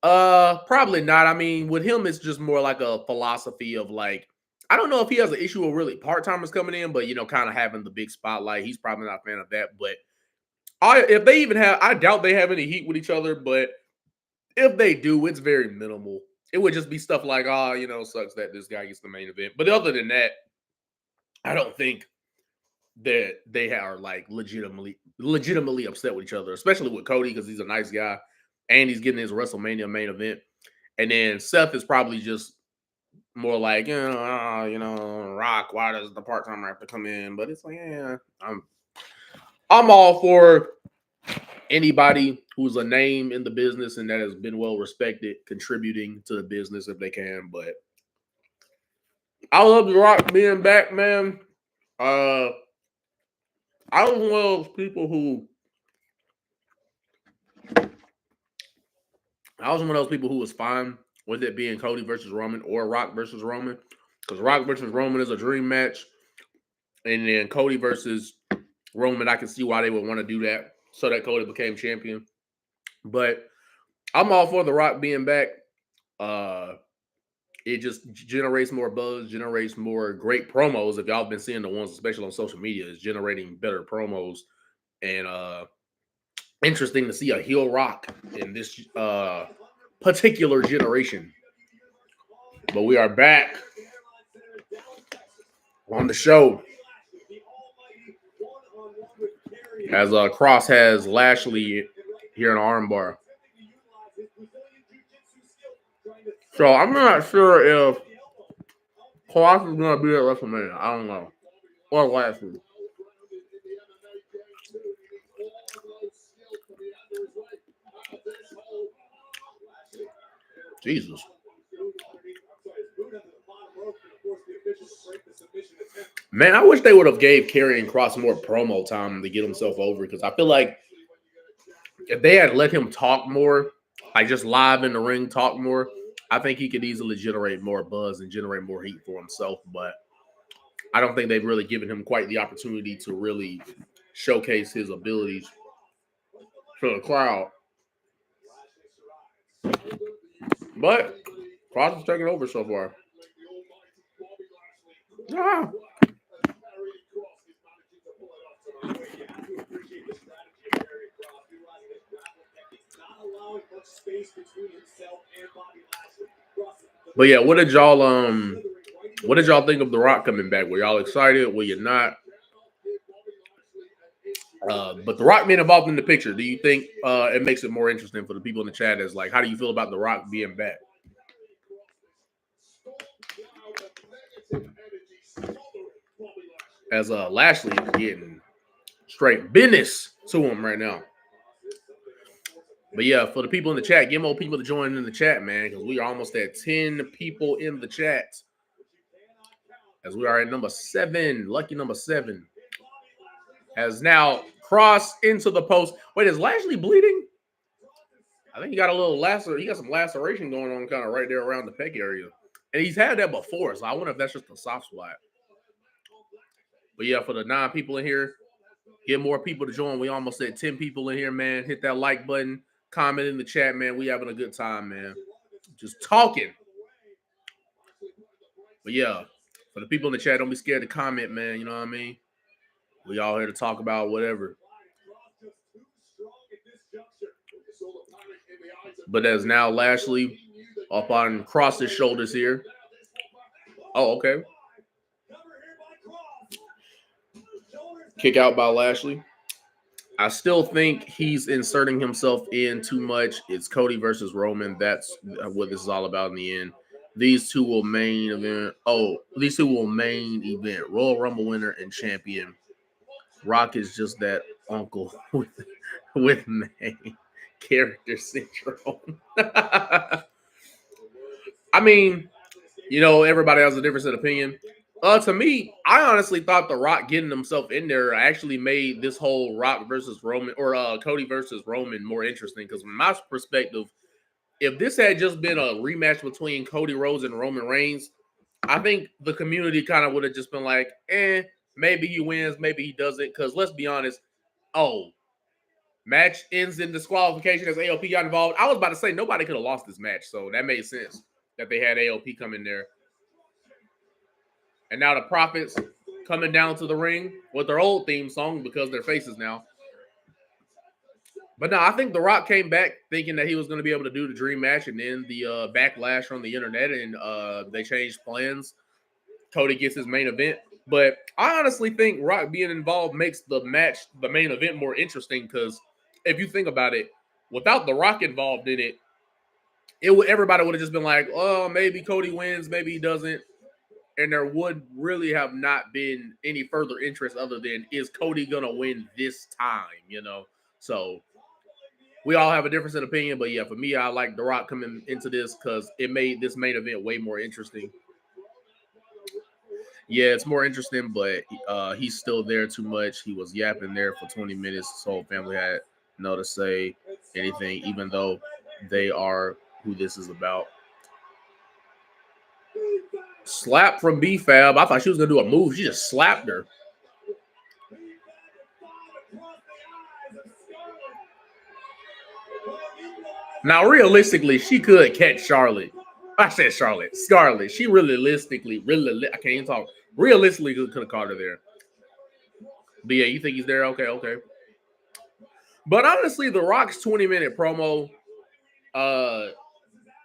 probably not. I mean, with him, it's just more like a philosophy of like, I don't know if he has an issue with really part-timers coming in, but kind of having the big spotlight. He's probably not a fan of that. But if they even have, I doubt they have any heat with each other, but if they do, it's very minimal. It would just be stuff like, sucks that this guy gets the main event. But other than that, I don't think that they are like legitimately upset with each other, especially with Cody because he's a nice guy and he's getting his WrestleMania main event. And then Seth is probably just more like, Rock, why does the part-timer have to come in? But it's like, yeah, I'm all for anybody who's a name in the business and that has been well respected contributing to the business if they can. But I love The Rock being back, man. I was one of those people who was fine with it being Cody versus Roman or Rock versus Roman, because Rock versus Roman is a dream match, and then Cody versus Roman, I can see why they would want to do that so that Cody became champion. But I'm all for The Rock being back. It just generates more buzz, generates more great promos. If y'all have been seeing the ones, especially on social media, it's generating better promos. And interesting to see a heel Rock in this particular generation. But we are back on the show as Cross has Lashley here in armbar. So I'm not sure if Cross is going to be at WrestleMania. I don't know. Or Lashley. Jesus. Man, I wish they would have gave Karrion Kross more promo time to get himself over, because I feel like if they had let him talk more, like just live in the ring talk more, I think he could easily generate more buzz and generate more heat for himself. But I don't think they've really given him quite the opportunity to really showcase his abilities to the crowd. But Kross is taking over so far. Ah. But yeah, what did y'all think of The Rock coming back? Were y'all excited? Were you not? But The Rock being involved in the picture, do you think it makes it more interesting for the people in the chat? As like, how do you feel about The Rock being back? As Lashley is getting straight business to him right now. But yeah, for the people in the chat, get more people to join in the chat, man, because we are almost at 10 people in the chat. As we are at number 7, lucky number 7. Has now crossed into the post. Wait, is Lashley bleeding? I think he got a little he got some laceration going on kind of right there around the pec area. And he's had that before, so I wonder if that's just a soft spot. But yeah, for the 9 people in here, get more people to join. We almost at 10 people in here, man. Hit that like button. Comment in the chat, man. We having a good time, man. Just talking. But yeah, for the people in the chat, don't be scared to comment, man. You know what I mean? We all here to talk about whatever. But as now Lashley up on across his shoulders here. Oh, okay. Kick out by Lashley. I still think he's inserting himself in too much. It's Cody versus Roman. That's what this is all about in the end. These two will main event. These two will main event. Royal Rumble winner and champion. Rock is just that uncle with main character syndrome. I mean, everybody has a difference in opinion. To me, I honestly thought The Rock getting himself in there actually made this whole Rock versus Roman or Cody versus Roman more interesting. Because from my perspective, if this had just been a rematch between Cody Rhodes and Roman Reigns, I think the community kind of would have just been like, maybe he wins, maybe he doesn't. Because let's be honest, match ends in disqualification as AOP got involved. I was about to say nobody could have lost this match, so that made sense that they had AOP come in there. And now the Profits coming down to the ring with their old theme song because they're faces now. But no, I think The Rock came back thinking that he was going to be able to do the dream match, and then the backlash from the internet, and they changed plans. Cody gets his main event. But I honestly think Rock being involved makes the match, the main event, more interesting because if you think about it, without The Rock involved in it, everybody would have just been like, oh, maybe Cody wins, maybe he doesn't. And there would really have not been any further interest other than, is Cody going to win this time, So we all have a difference in opinion. But, yeah, for me, I like The Rock coming into this because it made this main event way more interesting. Yeah, it's more interesting, but he's still there too much. He was yapping there for 20 minutes. His whole family had no to say anything, even though they are who this is about. Slap from B-Fab. I thought she was going to do a move. She just slapped her. Now, realistically, she could catch Charlotte. I said Charlotte. Scarlett. She realistically, I can't even talk. Realistically, could have caught her there. But yeah, you think he's there? Okay. But honestly, The Rock's 20-minute promo,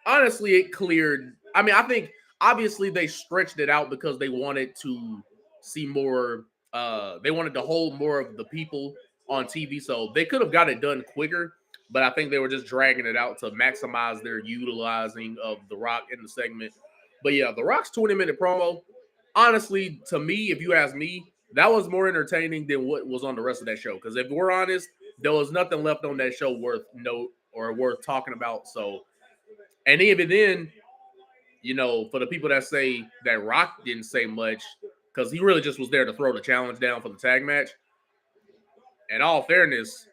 honestly, it cleared. I mean, I think obviously they stretched it out because they wanted to see more. They wanted to hold more of the people on TV, so they could have got it done quicker. But I think they were just dragging it out to maximize their utilizing of The Rock in the segment. But yeah, The Rock's 20-minute promo, honestly, to me, if you ask me, that was more entertaining than what was on the rest of that show. Because if we're honest, there was nothing left on that show worth note or worth talking about. So, and even then, for the people that say that Rock didn't say much, because he really just was there to throw the challenge down for the tag match. In all fairness,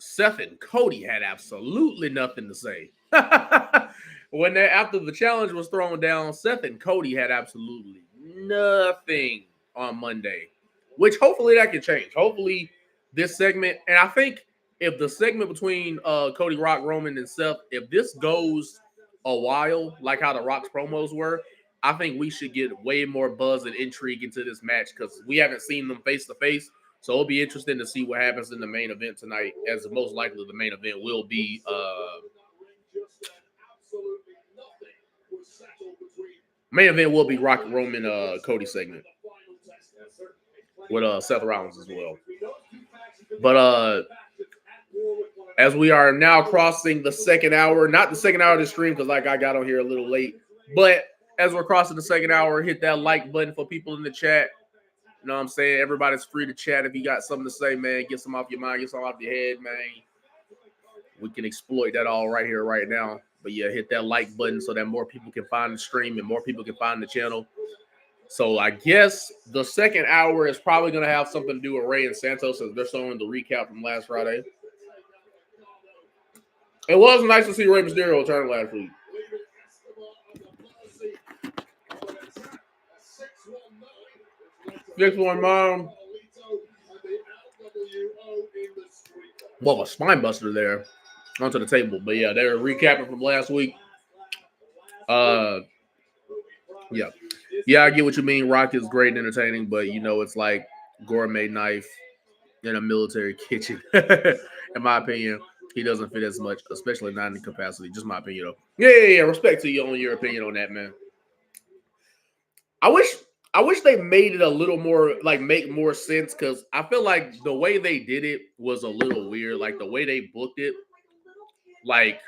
Seth and Cody had absolutely nothing to say. After the challenge was thrown down, Seth and Cody had absolutely nothing on Monday, which hopefully that can change. Hopefully this segment, and I think if the segment between Cody, Rock, Roman, and Seth, if this goes a while, like how the Rock's promos were, I think we should get way more buzz and intrigue into this match because we haven't seen them face to face. So it'll be interesting to see what happens in the main event tonight, as most likely the main event will be Rock, Roman, Cody segment with Seth Rollins as well. But as we are now crossing the second hour, not the second hour of the stream because I got on here a little late, but as we're crossing the second hour, hit that like button for people in the chat. You know what I'm saying? Everybody's free to chat. If you got something to say, man, get some off your mind, get some off your head, man. We can exploit that all right here, right now. But yeah, hit that like button so that more people can find the stream and more people can find the channel. So I guess the second hour is probably going to have something to do with Rey and Santos as they're showing the recap from last Friday. It was nice to see Rey Mysterio return last week. Next one, Mom. Well, a spine buster there onto the table. But yeah, they're recapping from last week. Yeah, I get what you mean. Rock is great and entertaining, but it's like gourmet knife in a military kitchen. In my opinion, he doesn't fit as much, especially not in capacity. Just my opinion, though. Yeah. Respect to you on your opinion on that, man. I wish they made it a little more like make more sense because I feel like the way they did it was a little weird. Like the way they booked it, like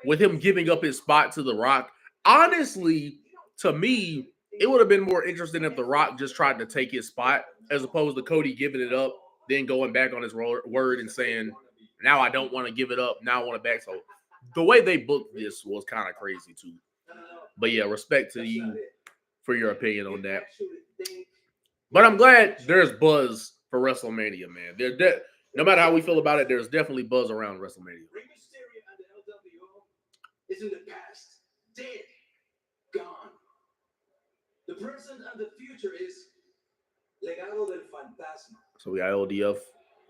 with him giving up his spot to The Rock. Honestly, to me, it would have been more interesting if The Rock just tried to take his spot as opposed to Cody giving it up, then going back on his word and saying, now I don't want to give it up. Now I want it back. So the way they booked this was kind of crazy too. But yeah, respect to you for your opinion on that. But I'm glad there's buzz for WrestleMania, man. No matter how we feel about it, there's definitely buzz around WrestleMania. Is in the past, dead, gone. The present and the future is legado del fantasma. So we got LDF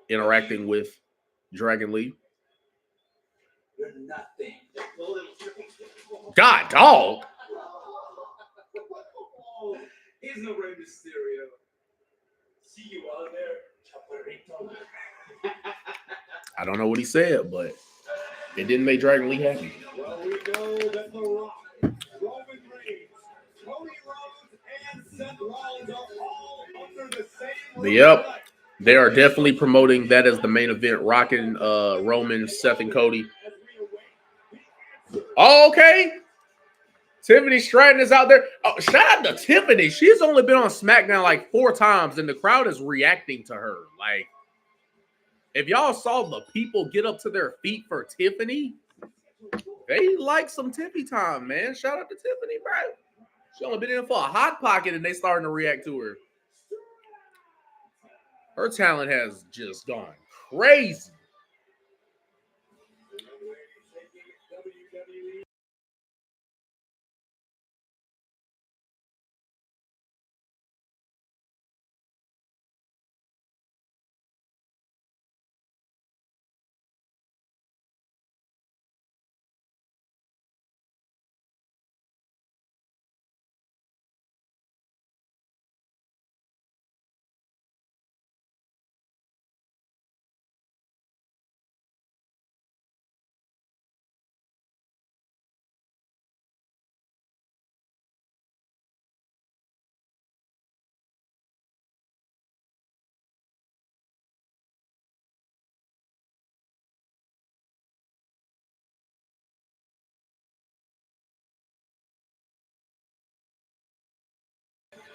interacting with Dragon Lee. You're nothing. God, dog. He's no Rey Mysterio. See you out there, Chaparrito. I don't know what he said, but it didn't make Dragon Lee happy. Well, we know that The Rock, Roman Reigns, Cody Rhodes, and Seth Rollins are all under the same But yep, they are definitely promoting that as the main event, rocking Roman, Seth, and Cody. Oh, okay. Tiffany Stratton is out there. Oh, shout out to Tiffany. She's only been on Smackdown like 4 times, and the crowd is reacting to her. Like, if y'all saw the people get up to their feet for Tiffany, they like some Tiffy time, man. Shout out to Tiffany, bro. She only been in for a hot pocket, and they starting to react to her. Her talent has just gone crazy.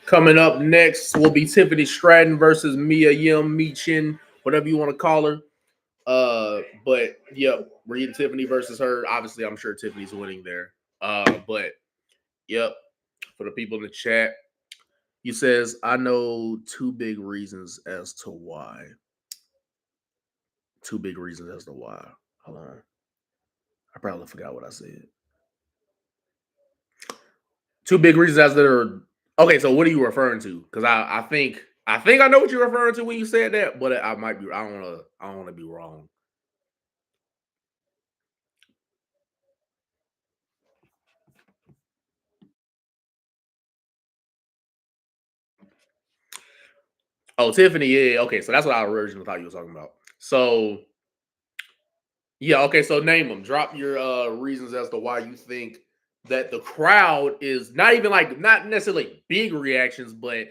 Coming up next will be Tiffany Stratton versus Mia Yim, Mi Chin, whatever you want to call her. But yep, we're getting Tiffany versus her. Obviously, I'm sure Tiffany's winning there. But yep, for the people in the chat, he says, I know 2 big reasons as to why. 2 big reasons as to why. Hold on. I probably forgot what I said. 2 big reasons as that are okay. So what are you referring to? Because I think I know what you're referring to when you said that, but I might be. I don't want to be wrong. Oh, Tiffany, yeah, okay. So that's what I originally thought you were talking about. So yeah, okay. So name them. Drop your reasons as to why you think that the crowd is not even like not necessarily big reactions, but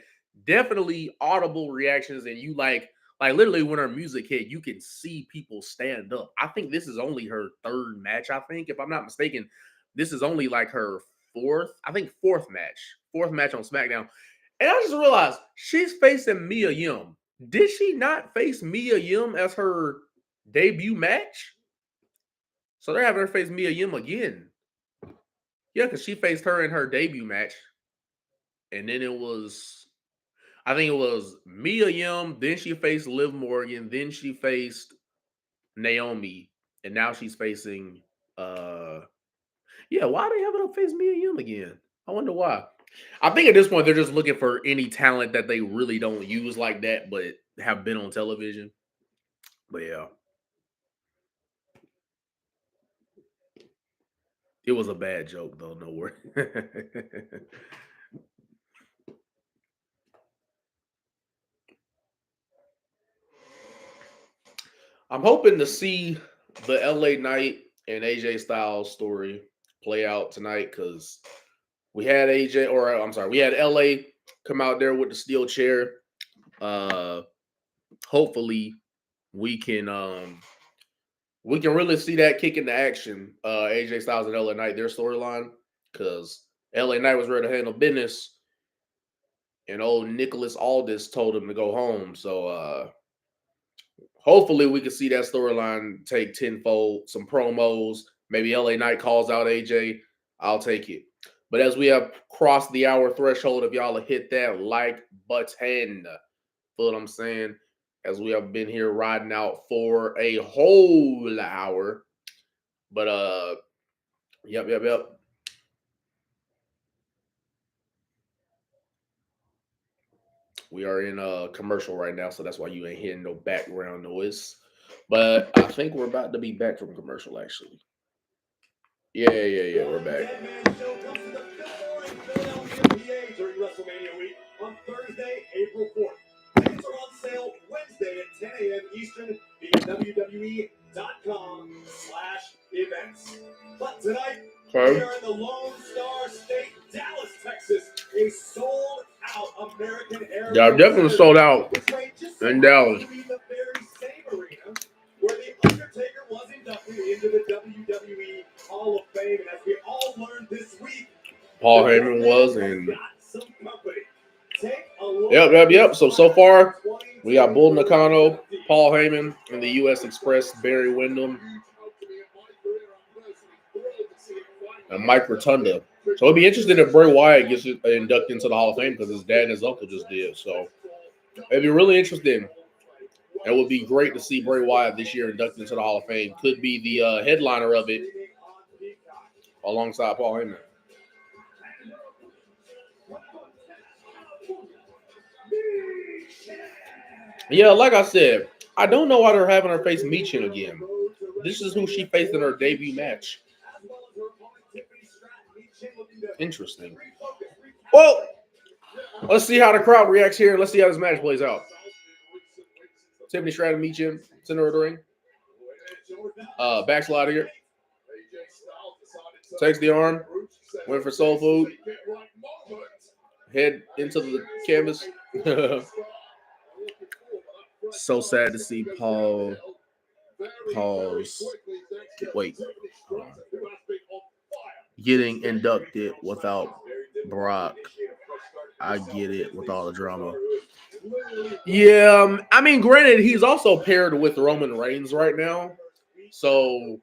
definitely audible reactions, and you like literally when her music hit, you can see people stand up. I think this is only her 3rd match. I think, if I'm not mistaken, this is only like her 4th match on SmackDown. And I just realized she's facing Mia Yim. Did she not face Mia Yim as her debut match? So they're having her face Mia Yim again. Yeah, because she faced her in her debut match. And then I think it was Mia Yim. Then she faced Liv Morgan. Then she faced Naomi. And now she's facing, why are they having her face Mia Yim again? I wonder why. I think at this point, they're just looking for any talent that they really don't use like that, but have been on television. But yeah. It was a bad joke, though. No worry. I'm hoping to see the LA Knight and AJ Styles story play out tonight because We had AJ, or I'm sorry, we had LA come out there with the steel chair. Hopefully we can really see that kick into action. AJ Styles and LA Knight, their storyline, because LA Knight was ready to handle business, and old Nicholas Aldis told him to go home. So hopefully we can see that storyline take tenfold, some promos. Maybe LA Knight calls out AJ. I'll take it. But as we have crossed the hour threshold, if y'all have hit that like button, feel what I'm saying? As we have been here riding out for a whole hour. But yep. We are in a commercial right now, so that's why you ain't hearing no background noise. But I think we're about to be back from commercial, actually. Yeah, we're back. During WrestleMania week on Thursday, April 4th. Tickets are on sale Wednesday at 10 a.m. Eastern via WWE.com/events. But tonight, we are in the Lone Star State, Dallas, Texas, a sold-out American Airlines. Yeah, definitely sold out in Dallas. The very same arena where The Undertaker was inducted into the WWE Hall of Fame. And as we all learned this week, Paul Heyman was, and yep. So far, we got Bull Nakano, Paul Heyman, and the U.S. Express, Barry Windham, and Mike Rotunda. So it'll be interesting if Bray Wyatt gets inducted into the Hall of Fame because his dad and his uncle just did. So it'd be really interesting. It would be great to see Bray Wyatt this year inducted into the Hall of Fame. Could be the headliner of it alongside Paul Heyman. Yeah, like I said, I don't know why they're having her face Michin again. This is who she faced in her debut match. Interesting. Well, let's see how the crowd reacts here. Let's see how this match plays out. Tiffany Stratton, Michin, center of the ring. Backslide here. Takes the arm. Went for soul food. Head into the canvas. So sad to see Paul's. Wait. Getting inducted without Brock. I get it with all the drama. Yeah, I mean, granted, he's also paired with Roman Reigns right now. So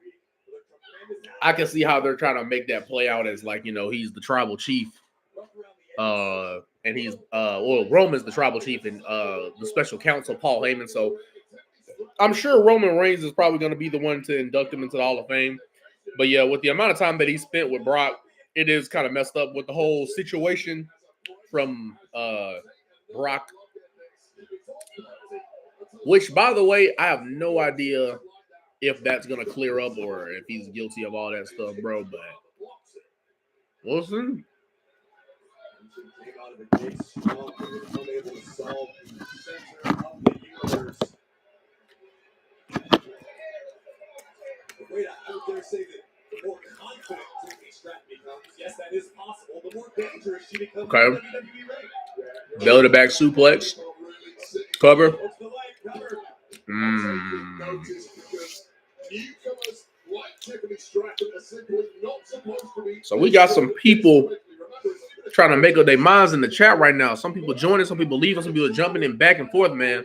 I can see how they're trying to make that play out as like, he's the tribal chief. And he's Roman's the tribal chief and the special counsel, Paul Heyman. So I'm sure Roman Reigns is probably going to be the one to induct him into the Hall of Fame. But yeah, with the amount of time that he spent with Brock, it is kind of messed up with the whole situation from Brock. Which, by the way, I have no idea if that's going to clear up or if he's guilty of all that stuff, bro. But we'll see. Wait, I would dare say that the more confident Tiffany Stratton becomes, yes, that is possible, the more dangerous she becomes. Okay. Belly to back suplex. Cover. So we got some people trying to make up their minds in the chat right now. Some people joining, some people leaving, some people jumping in back and forth, man.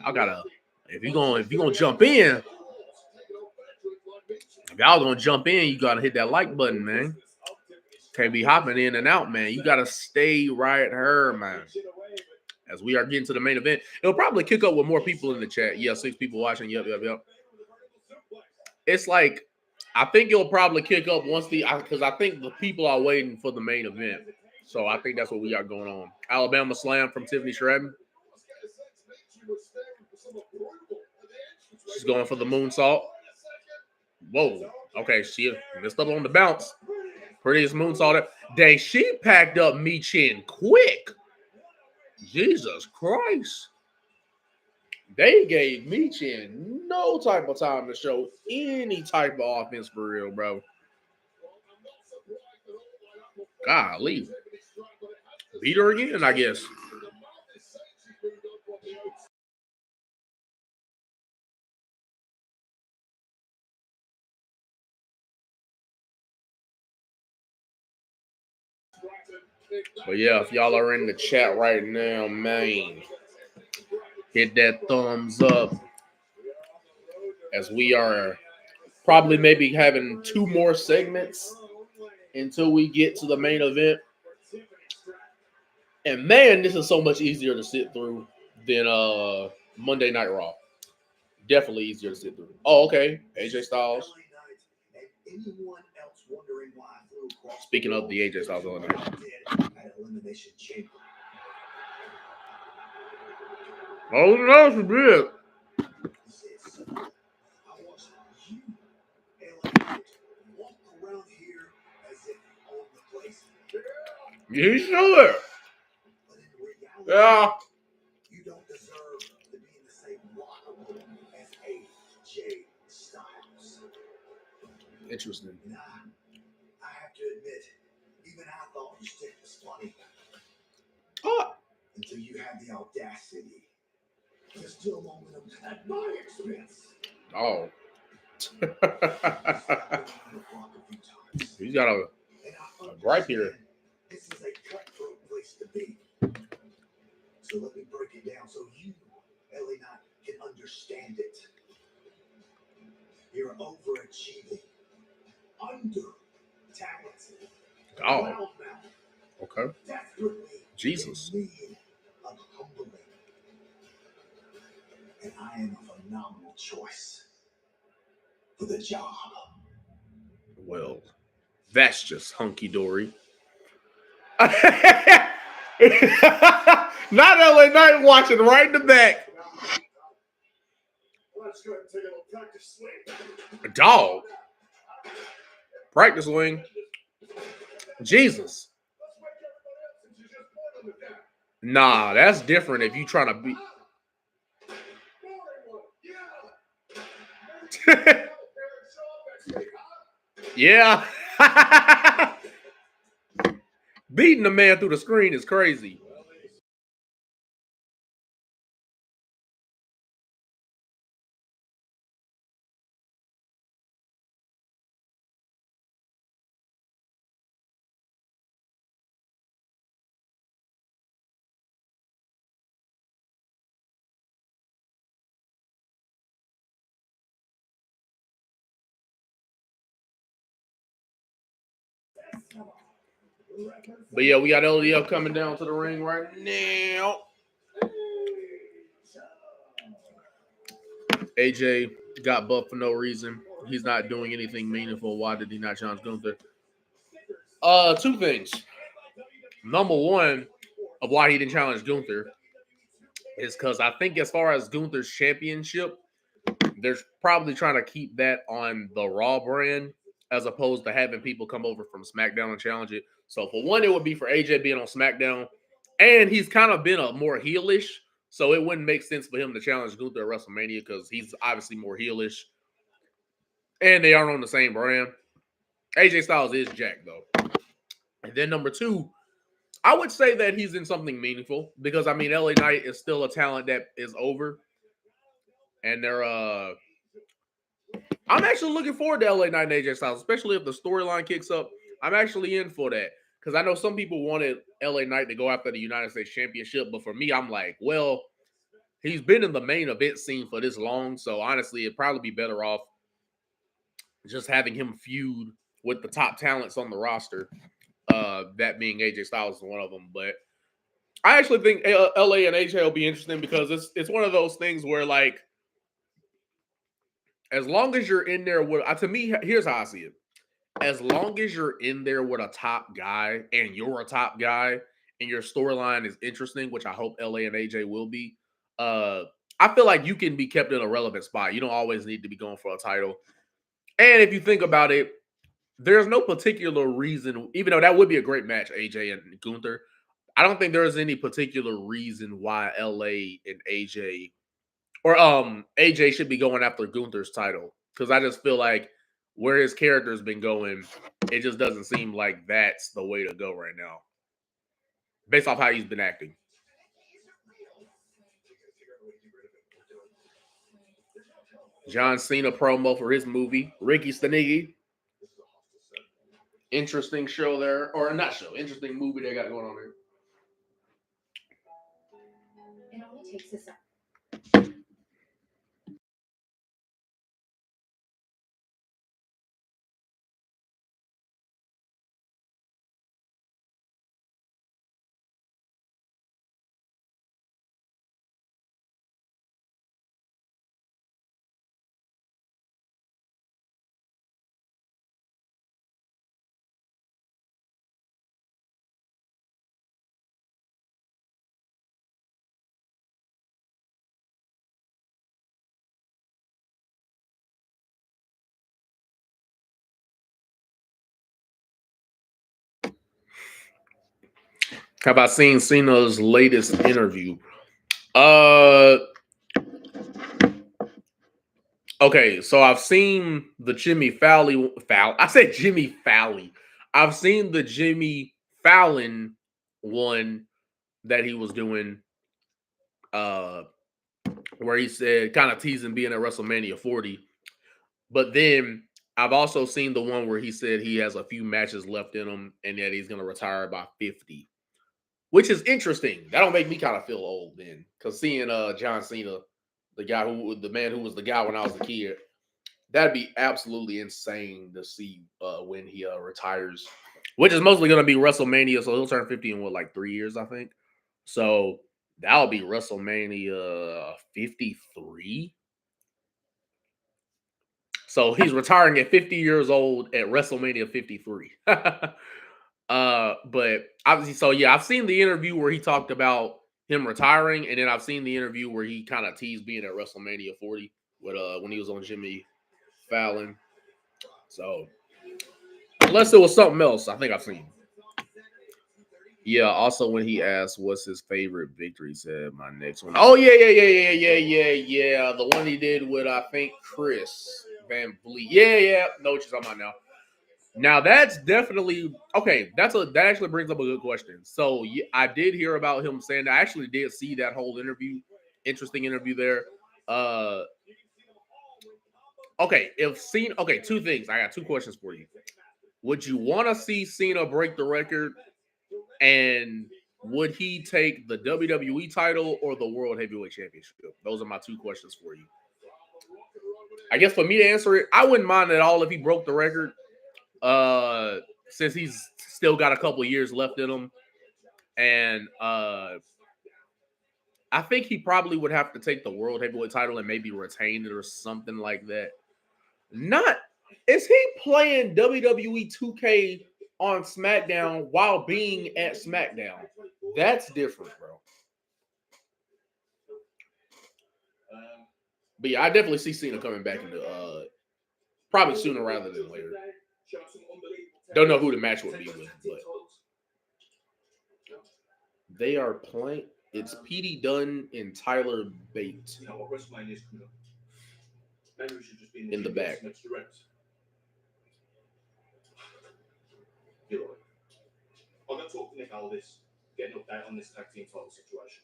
If you're gonna jump in, if y'all gonna jump in, you gotta hit that like button, man. Can't be hopping in and out, man. You gotta stay right here, man. As we are getting to the main event, it'll probably kick up with more people in the chat. Yeah, 6 people watching. Yep. It's like, I think it'll probably kick up once because I think the people are waiting for the main event. So I think that's what we got going on. Alabama Slam from Tiffany Stratton. She's going for the moonsault. Whoa. Okay, she messed up on the bounce. Prettiest moonsault. Dang, she packed up Michin quick. Jesus Christ. They gave Michin no type of time to show any type of offense for real, bro. Golly. Beat her again, I guess. But yeah, if y'all are in the chat right now, man, hit that thumbs up as we are probably maybe having 2 more segments until we get to the main event. And man, this is so much easier to sit through than Monday Night Raw. Definitely easier to sit through. Oh, okay. AJ Styles. Speaking of the AJ Styles LA Knight. Oh, no, she did. You sure? Yeah. You don't deserve to be in the same locker room as AJ Styles. Interesting. Nah, I have to admit, even I thought you stick was funny. Oh. Until you had the audacity to steal momentum at my expense. Oh. He's got a gripe here. This is a cutthroat place to be. So let me break it down so you, LA Knight, can understand it. You're overachieving, under-talented, Oh. Okay. desperately Jesus. in need of humbling. And I am a phenomenal choice for the job. Well, that's just hunky-dory. Not LA Knight watching right in the back. Let's go ahead and take a little practice swing. A dog. Practice swing. Jesus. Nah, that's different if you trying to be. Yeah. Beating the man through the screen is crazy. But yeah, we got LDF coming down to the ring right now. AJ got buffed for no reason. He's not doing anything meaningful. Why did he not challenge Gunther? 2 things. Number one of why he didn't challenge Gunther is because I think as far as Gunther's championship, they're probably trying to keep that on the Raw brand as opposed to having people come over from SmackDown and challenge it. So for one, it would be for AJ being on SmackDown. And he's kind of been a more heelish. So it wouldn't make sense for him to challenge Gunther at WrestleMania because he's obviously more heelish. And they aren't on the same brand. AJ Styles is Jack, though. And then number 2, I would say that he's in something meaningful because, I mean, LA Knight is still a talent that is over. And they're, I'm actually looking forward to LA Knight and AJ Styles, especially if the storyline kicks up. I'm actually in for that because I know some people wanted LA Knight to go after the United States Championship. But for me, I'm like, well, he's been in the main event scene for this long. So honestly, it'd probably be better off just having him feud with the top talents on the roster. That being AJ Styles is one of them. But I actually think LA and AJ will be interesting because it's one of those things where, like, as long as you're in there with, to me, here's how I see it. As long as you're in there with a top guy and you're a top guy and your storyline is interesting, which I hope LA and AJ will be, I feel like you can be kept in a relevant spot. You don't always need to be going for a title. And if you think about it, there's no particular reason, even though that would be a great match, AJ and Gunther, I don't think there's any particular reason why LA and AJ or AJ should be going after Gunther's title. Because I just feel like where his character's been going, it just doesn't seem like that's the way to go right now, based off how he's been acting. John Cena promo for his movie, Ricky Stanigi. Interesting show there, or not show, interesting movie they got going on there. It only takes a second. How about seeing Cena's latest interview? Okay, so I've seen the Jimmy Fallon. I said Jimmy Fallon. I've seen the Jimmy Fallon one that he was doing, where he said kind of teasing being at WrestleMania 40. But then I've also seen the one where he said he has a few matches left in him and that he's going to retire by 50, which is interesting. That'll make me kind of feel old then, because seeing John Cena, the man who was the guy when I was a kid, that'd be absolutely insane to see when he retires, which is mostly going to be WrestleMania. So he'll turn 50 in like 3 years, I think. So that'll be WrestleMania 53. So he's retiring at 50 years old at WrestleMania 53. But obviously, so yeah, I've seen the interview where he talked about him retiring, and then I've seen the interview where he kind of teased being at WrestleMania 40 with when he was on Jimmy Fallon. So unless it was something else, I think I've seen. Yeah, also when he asked what's his favorite victory, he said my next one. Oh, yeah. The one he did with, I think, Chris Van Vliet. Yeah. Know what you're talking about now. Now that's definitely okay. That actually brings up a good question. So yeah, I did hear about him saying that. I actually did see that whole interview. Interesting interview there. Okay, two things. I got two questions for you. Would you want to see Cena break the record? And would he take the WWE title or the World Heavyweight Championship? Those are my two questions for you. I guess for me to answer it, I wouldn't mind at all if he broke the record. Since he's still got a couple of years left in him. And I think he probably would have to take the World Heavyweight title and maybe retain it or something like that. Is he playing WWE 2K on Smackdown while being at Smackdown? That's different, bro. But yeah, I definitely see Cena coming back into probably sooner rather than later. Don't know who the match would be with, but they are playing. It's Petey Dunne and Tyler Bate in the back. I'm going to talk to Nick Aldis, get an update on this tag team title situation.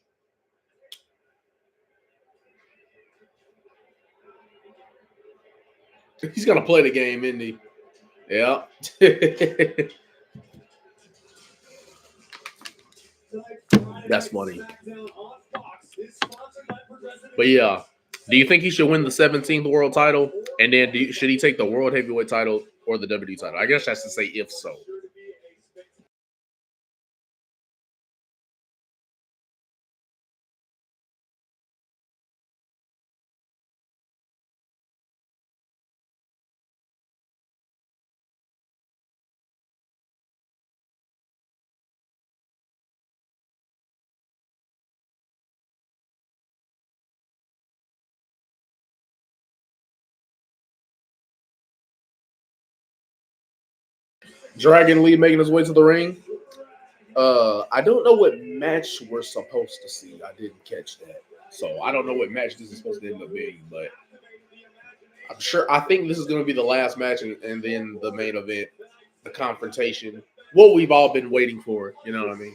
He's going to play the game, isn't he? Yeah. That's funny. But yeah, do you think he should win the 17th world title? And then should he take the World Heavyweight title or the WWE title? I guess that's to say if so. Dragon Lee making his way to the ring. I don't know what match we're supposed to see. I didn't catch that. So I don't know what match this is supposed to end up being, but I'm sure. I think this is going to be the last match, and then the main event, the confrontation. What we've all been waiting for. You know what I mean?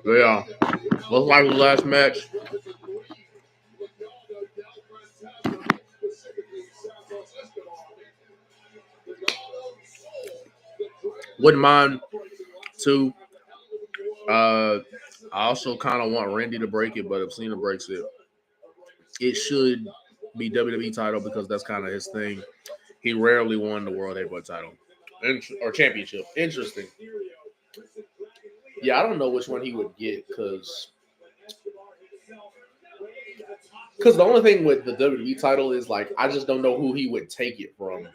Yeah. Looks like the last match. Wouldn't mind too. I also kind of want Randy to break it, but if Cena breaks it, it should be WWE title because that's kind of his thing. He rarely won the World Heavyweight title or championship. Interesting. Yeah, I don't know which one he would get because the only thing with the WWE title is like I just don't know who he would take it from.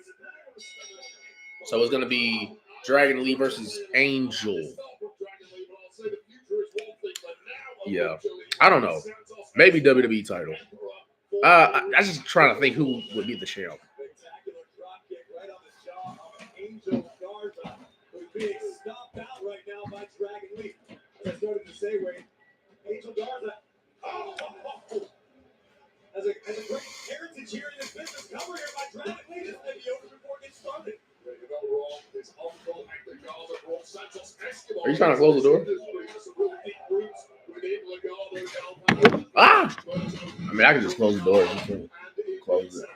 So it's gonna be Dragon Lee versus Angel. Yeah, I don't know. Maybe WWE title. I just trying to think who would be the champ. Stopped out right now by Dragon Lee. As I started to say, Wayne, Angel Garza. As a great heritage here in this business, cover here by Dragon Lee. This may be over before it gets started. Are you trying to close the door? Ah! I mean, I can just close the door. Close it.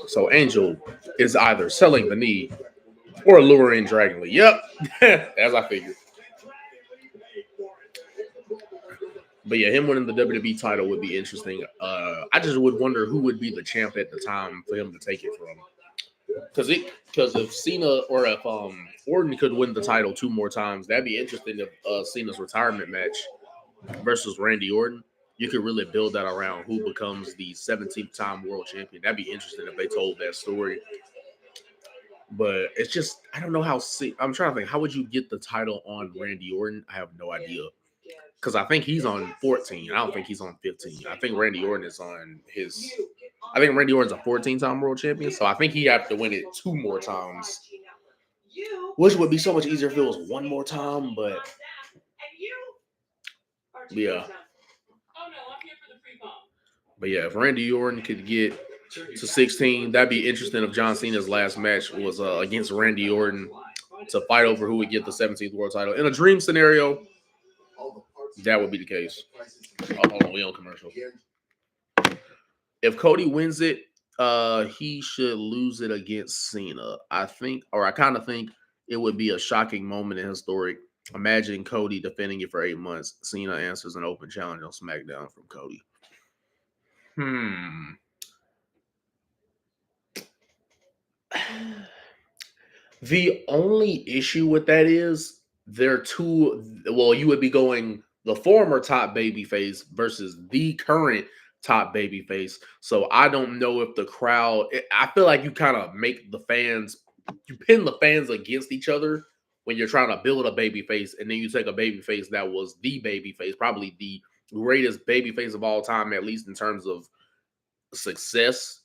So Angel is either selling the knee or luring Dragon Lee. Yep, as I figured. But yeah, him winning the WWE title would be interesting. I just would wonder who would be the champ at the time for him to take it from. Because if Cena or if Orton could win the title 2 more times, that'd be interesting. If Cena's retirement match versus Randy Orton, you could really build that around who becomes the 17th time world champion. That'd be interesting if they told that story. But it's just I don't know how. I'm trying to think. How would you get the title on Randy Orton? I have no idea. Because I think he's on 14. I don't think he's on 15. I think Randy Orton is on his. I think Randy Orton's a 14-time world champion, so I think he have to win it 2 more times, which would be so much easier if it was 1 more time. But yeah, if Randy Orton could get to 16, that'd be interesting. If John Cena's last match was against Randy Orton to fight over who would get the 17th world title in a dream scenario. That would be the case. Oh, hold on, we on commercial. If Cody wins it, he should lose it against Cena. I kind of think it would be a shocking moment in historic. Imagine Cody defending it for 8 months. Cena answers an open challenge on Smackdown from Cody. The only issue with that is they're too. Well, you would be going the former top babyface versus the current top babyface. So I don't know if the crowd. I feel like you kind of make the fans. You pin the fans against each other when you're trying to build a babyface, and then you take a babyface that was the babyface, probably the greatest babyface of all time, at least in terms of success,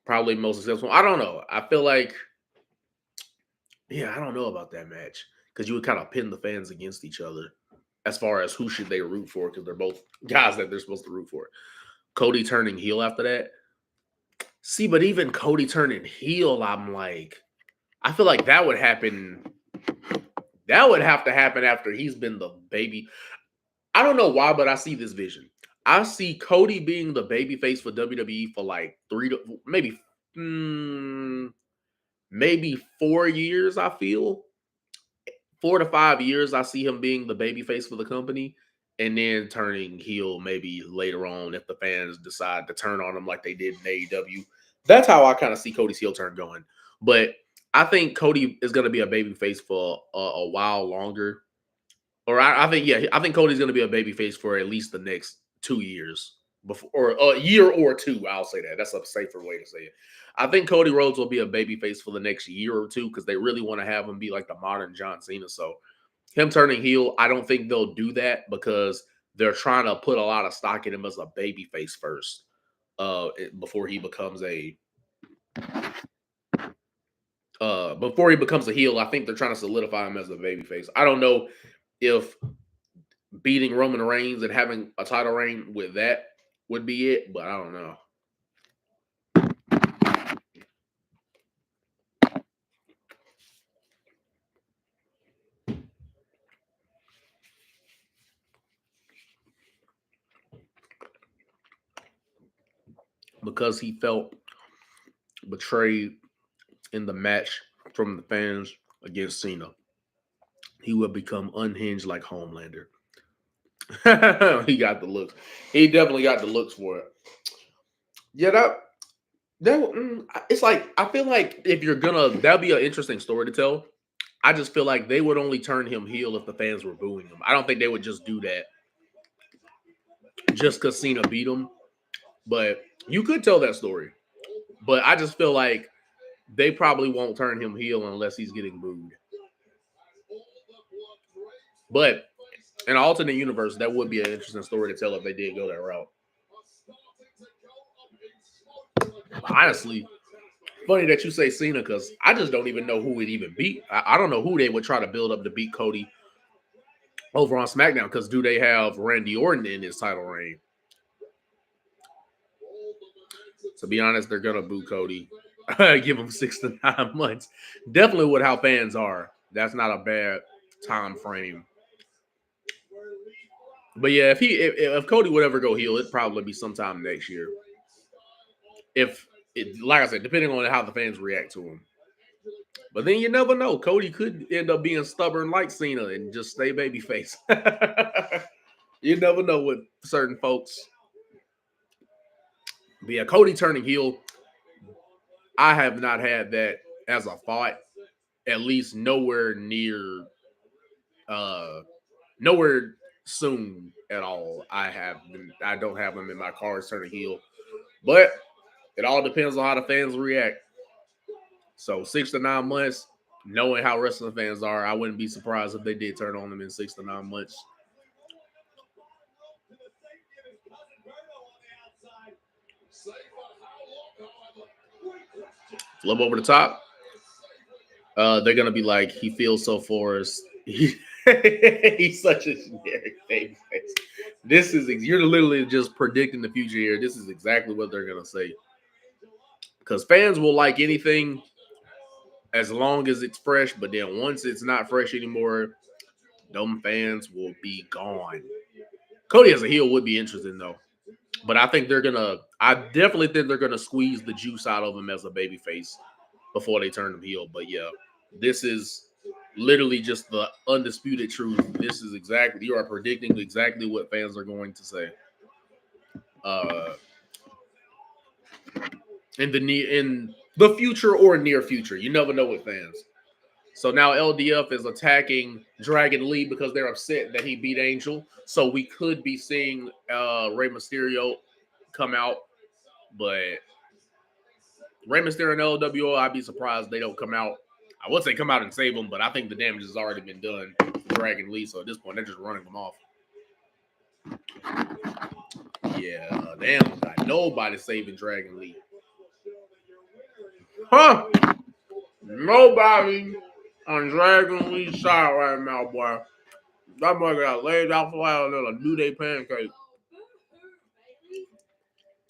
probably most successful. I don't know. I feel like, I don't know about that match because you would kind of pin the fans against each other as far as who should they root for because they're both guys that they're supposed to root for. Cody turning heel after that. See, but even Cody turning heel, I'm like, I feel like that would happen. That would have to happen after he's been the baby. I don't know why, but I see this vision. I see Cody being the babyface for WWE for like 3 to maybe 4 years. I feel 4 to 5 years. I see him being the babyface for the company, and then turning heel maybe later on if the fans decide to turn on him like they did in AEW. That's how I kind of see Cody's heel turn going. But I think Cody is going to be a babyface for a while longer. Or I think Cody's going to be a babyface for at least the next 2 years, before, or a year or 2. I'll say that. That's a safer way to say it. I think Cody Rhodes will be a babyface for the next year or 2 because they really want to have him be like the modern John Cena. So him turning heel, I don't think they'll do that because they're trying to put a lot of stock in him as a babyface first, before he becomes a heel. I think they're trying to solidify him as a babyface. I don't know if beating Roman Reigns and having a title reign with that would be it, but I don't know. Because he felt betrayed in the match from the fans against Cena, he would become unhinged like Homelander. He got the looks. He definitely got the looks for it. Yeah, it's like, I feel like if you're gonna, that'd be an interesting story to tell. I just feel like they would only turn him heel if the fans were booing him. I don't think they would just do that just because Cena beat him. But you could tell that story. But I just feel like they probably won't turn him heel unless he's getting booed. But in an alternate universe, that would be an interesting story to tell if they did go that route. Honestly, funny that you say Cena, because I just don't even know who would even beat. I don't know who they would try to build up to beat Cody over on SmackDown, because do they have Randy Orton in his title reign? To be honest, they're going to boo Cody. Give him 6 to 9 months. Definitely with how fans are. That's not a bad time frame. But yeah, if Cody would ever go heel, it'd probably be sometime next year. Like I said, depending on how the fans react to him. But then you never know. Cody could end up being stubborn like Cena and just stay babyface. You never know with certain folks. But yeah, Cody turning heel, I have not had that as a thought. At least nowhere soon at all. I don't have him in my cards turning heel. But it all depends on how the fans react. So 6 to 9 months, knowing how wrestling fans are, I wouldn't be surprised if they did turn on them in 6 to 9 months. Flip over the top. They're gonna be like, he feels so forced. He's such a generic babyface. You're literally just predicting the future here. This is exactly what they're gonna say. Because fans will like anything as long as it's fresh, but then once it's not fresh anymore, them fans will be gone. Cody as a heel would be interesting though. But I definitely think they're gonna squeeze the juice out of him as a babyface before they turn him heel. But yeah, this is literally just the undisputed truth. You are predicting exactly what fans are going to say. In the future or near future, you never know with fans. So now LDF is attacking Dragon Lee because they're upset that he beat Angel. So we could be seeing Rey Mysterio come out, but Rey Mysterio and LWO, I'd be surprised they don't come out. I would say come out and save him, but I think the damage has already been done for Dragon Lee. So at this point, they're just running them off. Yeah, they don't got nobody saving Dragon Lee. Huh? Nobody on Dragon Lee's side right now, boy. That boy got laid out flat on a New Day pancake.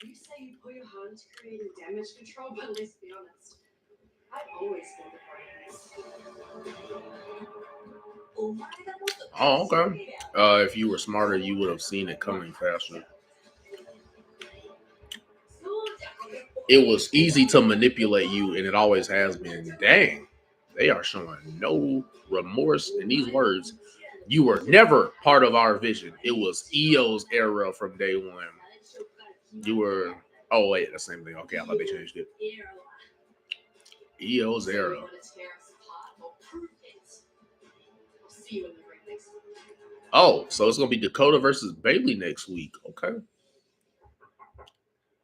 You say you put your hand to create damage control, but let's be honest, I've always been the brightest. Oh, okay. If you were smarter, you would have seen it coming faster. It was easy to manipulate you, and it always has been. Dang, they are showing no remorse in these words. You were never part of our vision. It was EO's era from day one. You were. Oh wait, the same thing. Okay, I thought they changed it. EO's era. Oh, so it's gonna be Dakota versus Bayley next week. Okay.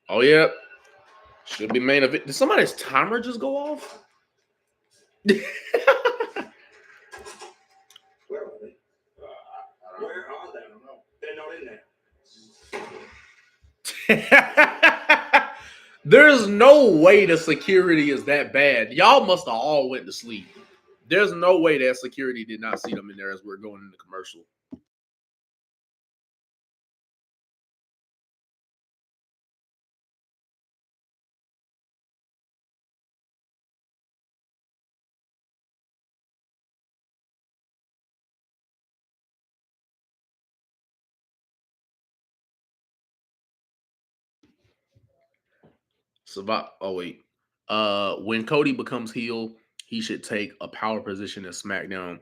Oh yeah. Should be main event. Did somebody's timer just go off? Where are they? Where are they? They're not in there. There's no way the security is that bad. Y'all must have all went to sleep. There's no way that security did not see them in there as we're going into commercial. When Cody becomes heel, he should take a power position in SmackDown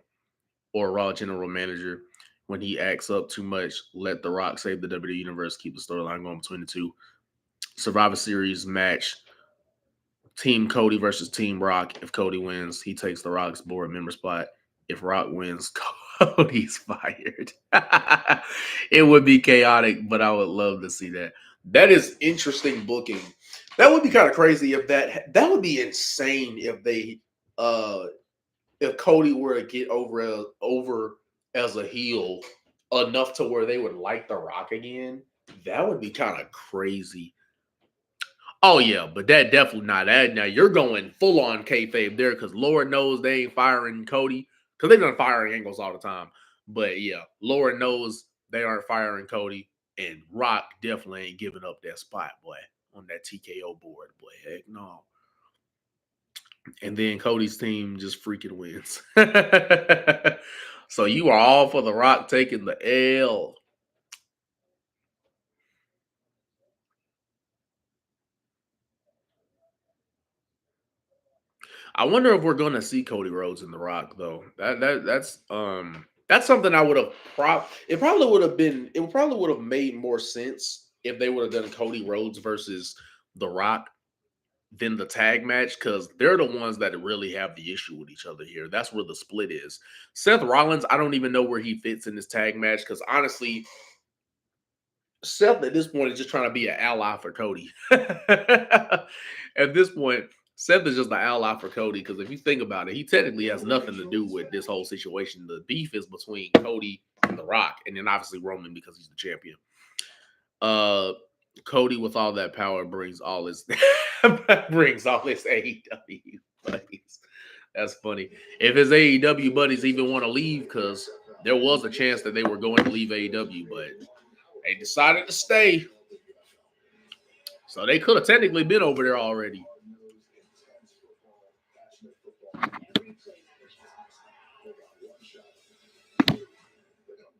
or Raw general manager. When he acts up too much, let The Rock save the WWE Universe, keep the storyline going between the two. Survivor Series match, Team Cody versus Team Rock. If Cody wins, he takes The Rock's board member spot. If Rock wins, Cody's fired. It would be chaotic, but I would love to see that. That is interesting booking. That would be kind of crazy if that would be insane if they if Cody were to get over as a heel enough to where they would like The Rock again. That would be kind of crazy. Oh yeah, but that definitely not that. Now you're going full on kayfabe there because Lord knows they ain't firing Cody because they've done firing angles all the time. But yeah, Lord knows they aren't firing Cody, and Rock definitely ain't giving up that spot, boy, on that TKO board, boy. Heck no. And then Cody's team just freaking wins. So you are all for The Rock taking the L. I wonder if we're going to see Cody Rhodes in The Rock though. That's something I would have it probably would have made more sense if they would have done Cody Rhodes versus The Rock than the tag match because they're the ones that really have the issue with each other here. That's where the split is. Seth Rollins, I don't even know where he fits in this tag match because honestly, Seth at this point is just trying to be an ally for Cody. At this point, Seth is just an ally for Cody because if you think about it, he technically has nothing to do with this whole situation. The beef is between Cody and The Rock, and then obviously Roman because he's the champion. Cody with all that power brings all his AEW buddies. That's funny. If his AEW buddies even want to leave, because there was a chance that they were going to leave AEW, but they decided to stay. So they could have technically been over there already.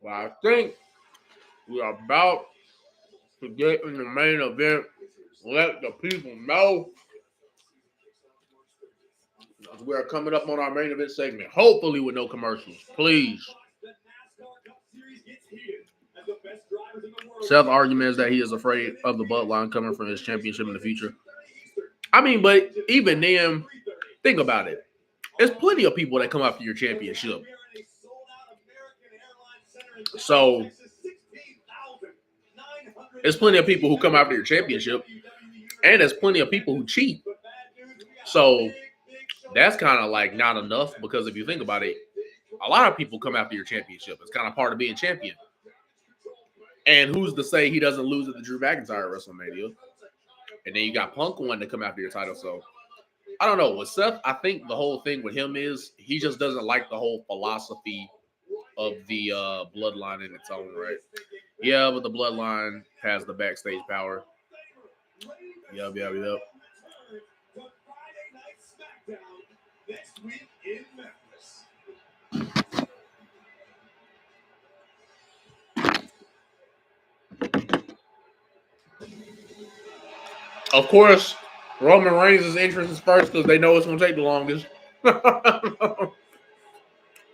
Well, I think we are about to get in the main event. Let the people know. We are coming up on our main event segment. Hopefully with no commercials. Please. Seth's argument is that he is afraid of the bloodline coming from his championship in the future. I mean, but even then, think about it. There's plenty of people that come after your championship. So, there's plenty of people who come after your championship, and there's plenty of people who cheat. So, that's kind of like not enough because if you think about it, a lot of people come after your championship. It's kind of part of being champion. And who's to say he doesn't lose at the Drew McIntyre WrestleMania? And then you got Punk wanting to come after your title. So, I don't know. With Seth, I think the whole thing with him is he just doesn't like the whole philosophy of the bloodline in its own right. Yeah, but the bloodline has the backstage power. Yep. Of course, Roman Reigns' entrance is first because they know it's going to take the longest.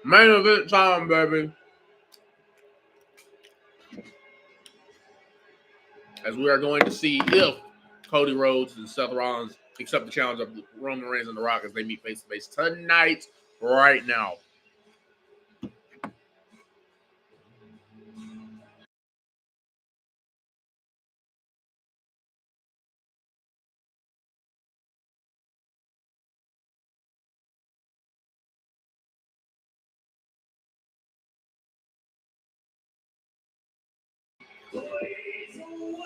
Main event time, baby. As we are going to see if Cody Rhodes and Seth Rollins accept the challenge of Roman Reigns and The Rock as they meet face-to-face tonight, right now.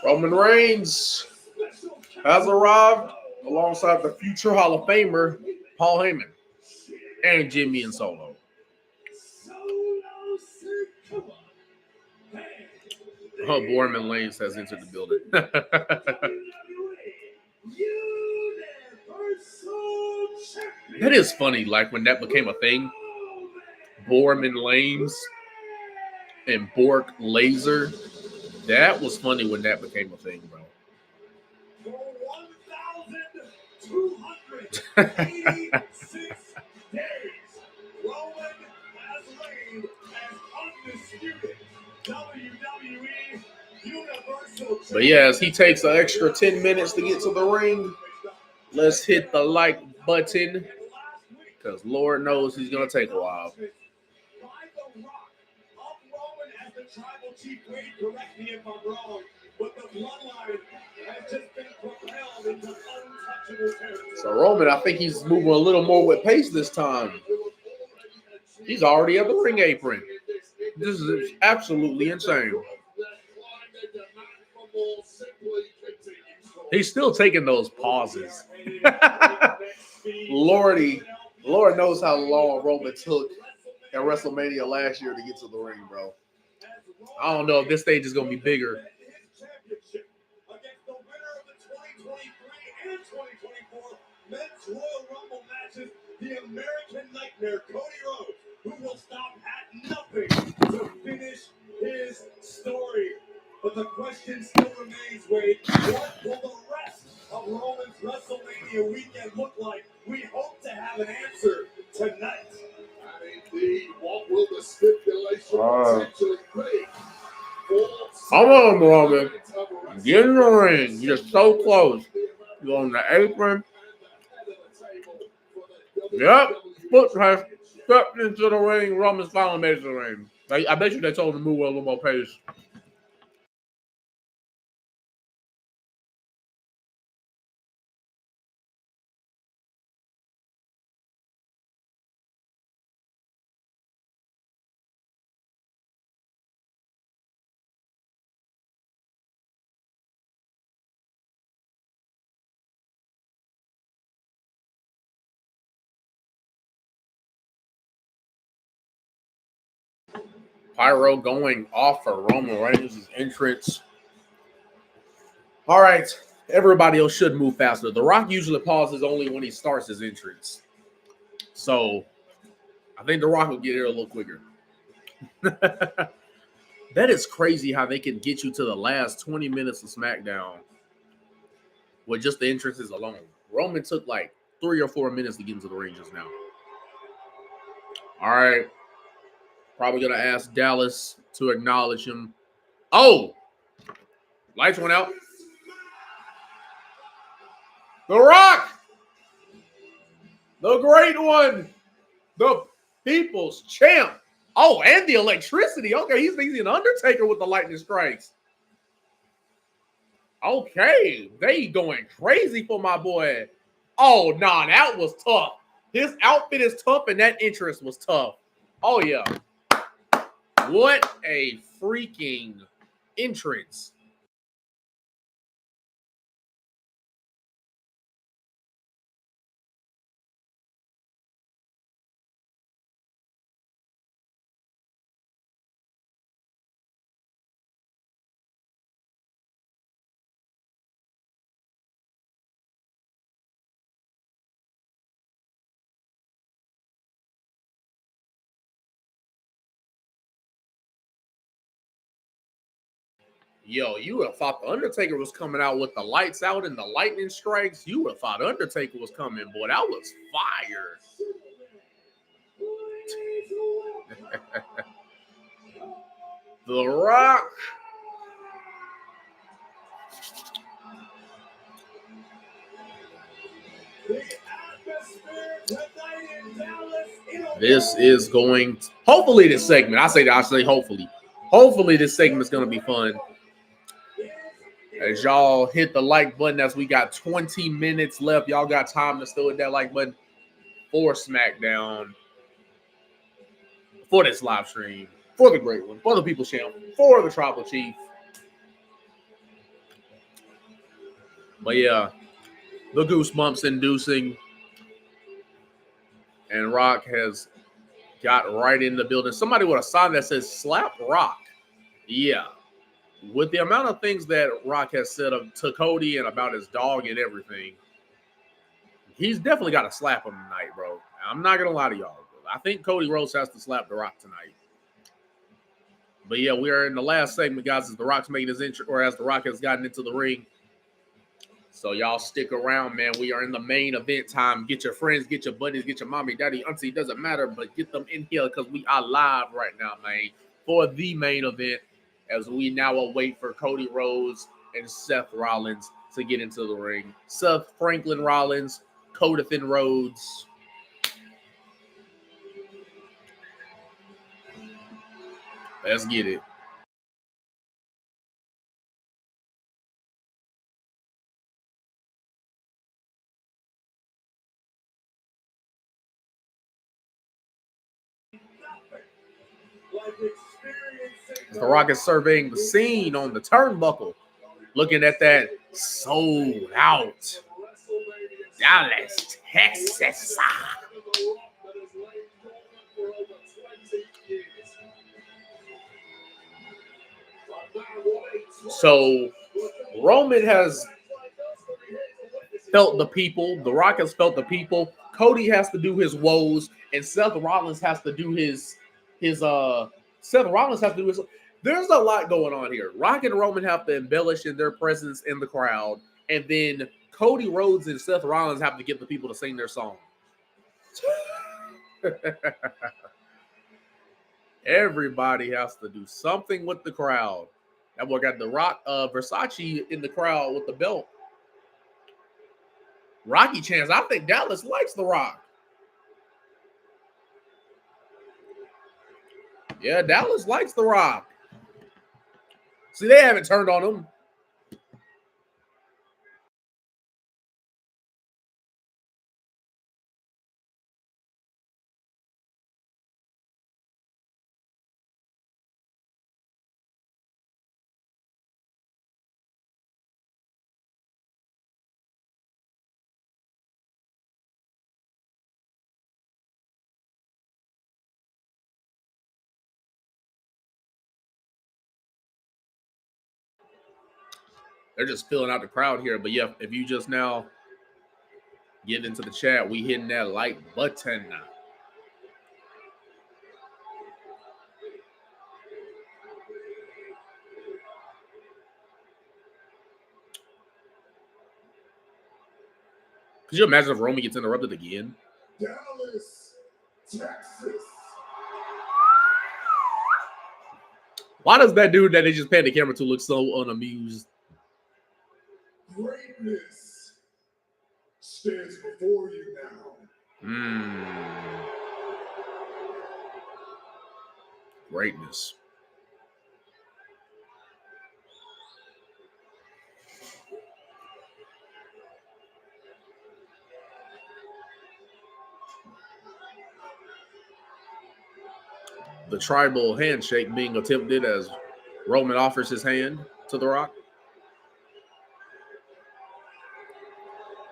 Roman Reigns has arrived alongside the future Hall of Famer, Paul Heyman, and Jimmy and Solo. Oh, Borman Lanes has entered the building. That is funny, like when that became a thing. Borman Lanes and Bork Laser. That was funny when that became a thing, bro. For 1,286 days, Roman has reigned as undisputed WWE Universal. But yeah, as he takes an extra 10 minutes to get to the ring, let's hit the like button, because Lord knows he's going to take a while. Tribal chief Wade, correct me if I'm wrong, but the bloodline has just been propelled into untouchable territory. So Roman, I think he's moving a little more with pace this time. He's already at the ring apron. This is absolutely insane. He's still taking those pauses. Lord knows how long Roman took at WrestleMania last year to get to the ring, bro. I don't know if this stage is going to be bigger. Against the winner of the 2023 and 2024 Men's Royal Rumble matches, the American Nightmare, Cody Rhodes, who will stop at nothing to finish his story. But the question still remains, Wade, what will the rest of Roman's WrestleMania weekend look like? We hope to have an answer tonight. Indeed, what will the stipulation potentially be? Come on, Roman. Get in the ring. You're so close. You're on the apron. Yep. Foot has stepped into the ring. Roman's finally made it to the ring. I bet you they told him to move a little more pace. Pyro going off for Roman Reigns' entrance. All right. Everybody else should move faster. The Rock usually pauses only when he starts his entrance. So I think The Rock will get here a little quicker. That is crazy how they can get you to the last 20 minutes of SmackDown with just the entrances alone. Roman took like 3 or 4 minutes to get into the ring just now. All right. Probably going to ask Dallas to acknowledge him. Oh! Lights went out. The Rock! The great one! The people's champ! Oh, and the electricity. Okay, he's an Undertaker with the lightning strikes. Okay, they going crazy for my boy. Oh, nah, that was tough. His outfit is tough, and that entrance was tough. Oh, yeah. What a freaking entrance. Yo, you would have thought the Undertaker was coming out with the lights out and the lightning strikes. You would have thought Undertaker was coming, boy. That was fire. The Rock. This is going to, hopefully this segment, I say hopefully. Hopefully this segment is going to be fun. As y'all hit the like button, as we got 20 minutes left. Y'all got time to still hit that like button for SmackDown, for this live stream, for the great one, for the People's Champ, for the Tribal Chief. But yeah, the goosebumps inducing. And Rock has got right in the building. Somebody with a sign that says slap Rock. Yeah. With the amount of things that Rock has said to Cody and about his dog and everything, he's definitely got to slap him tonight, bro. I'm not going to lie to y'all. I think Cody Rhodes has to slap The Rock tonight. But yeah, we are in the last segment, guys, as The Rock's making his entry, or as The Rock has gotten into the ring. So y'all stick around, man. We are in the main event time. Get your friends, get your buddies, get your mommy, daddy, auntie. Doesn't matter, but get them in here because we are live right now, man, for the main event as we now await for Cody Rhodes and Seth Rollins to get into the ring. Seth Franklin Rollins, Cody Rhodes. Let's get it. The Rock is surveying the scene on the turnbuckle, looking at that sold out Dallas, Texas. So Roman has felt the people. The Rock has felt the people. Cody has to do his woes, and Seth Rollins has to do his. Seth Rollins has to do his. There's a lot going on here. Rock and Roman have to embellish in their presence in the crowd, and then Cody Rhodes and Seth Rollins have to get the people to sing their song. Everybody has to do something with the crowd. That boy got the Rock Versace in the crowd with the belt. Rocky chants. I think Dallas likes The Rock. Yeah, Dallas likes The Rock. See, they haven't turned on him. They're just filling out the crowd here. But yeah, if you just now get into the chat, we hitting that like button. Could you imagine if Roman gets interrupted again? Dallas, Texas. Why does that dude that they just panned the camera to look so unamused? Greatness stands before you now. Greatness. The tribal handshake being attempted as Roman offers his hand to The Rock.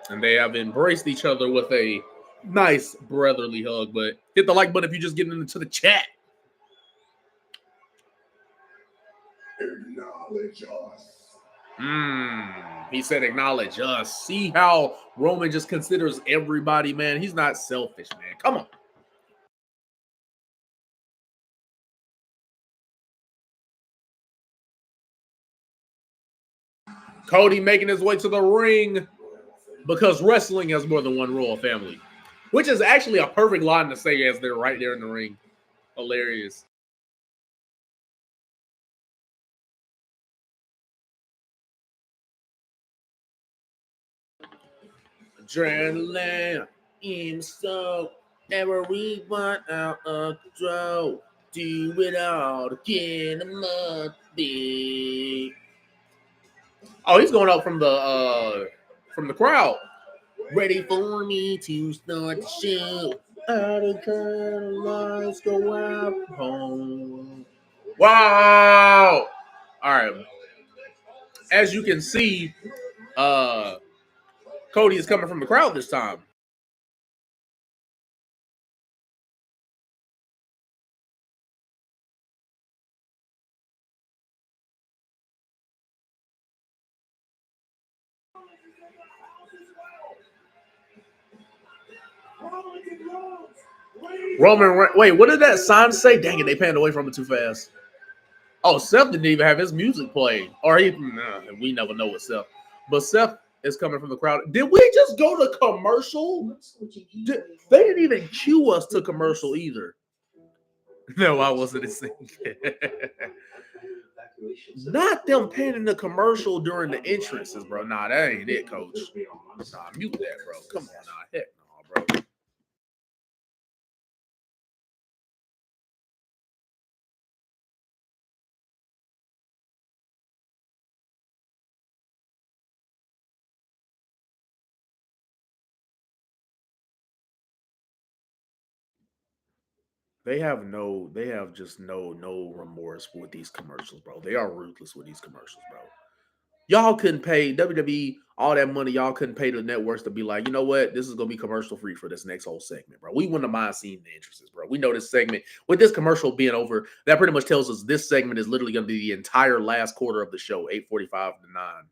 And they have embraced each other with a nice brotherly hug. But hit the like button if you're just getting into the chat. Acknowledge us. He said acknowledge us. See how Roman just considers everybody, man. He's not selfish, man. Come on. Cody making his way to the ring because wrestling has more than one royal family, which is actually a perfect line to say as they're right there in the ring. Hilarious. Adrenaline in so everyone out of control. Do it all to get a money. Oh, he's going up from the crowd. Ready for me to start the show. Out of turn, lights go out home. Wow! All right. As you can see, Cody is coming from the crowd this time. Wait, what did that sign say? Dang it, they panned away from it too fast. Oh, Seth didn't even have his music played. Or we never know what Seth. But Seth is coming from the crowd. Did we just go to commercial? They didn't even cue us to commercial either. No, I wasn't singing. Not them panning the commercial during the entrances, bro. Nah, that ain't it, coach. Nah, mute that, bro. Come on, nah. Heck no, bro. They have just no remorse with these commercials, bro. They are ruthless with these commercials, bro. Y'all couldn't pay WWE all that money. Y'all couldn't pay the networks to be like, you know what? This is gonna be commercial free for this next whole segment, bro. We wouldn't have mind seeing the entrances, bro. We know this segment with this commercial being over. That pretty much tells us this segment is literally gonna be the entire last quarter of the show, 8:45 to 9.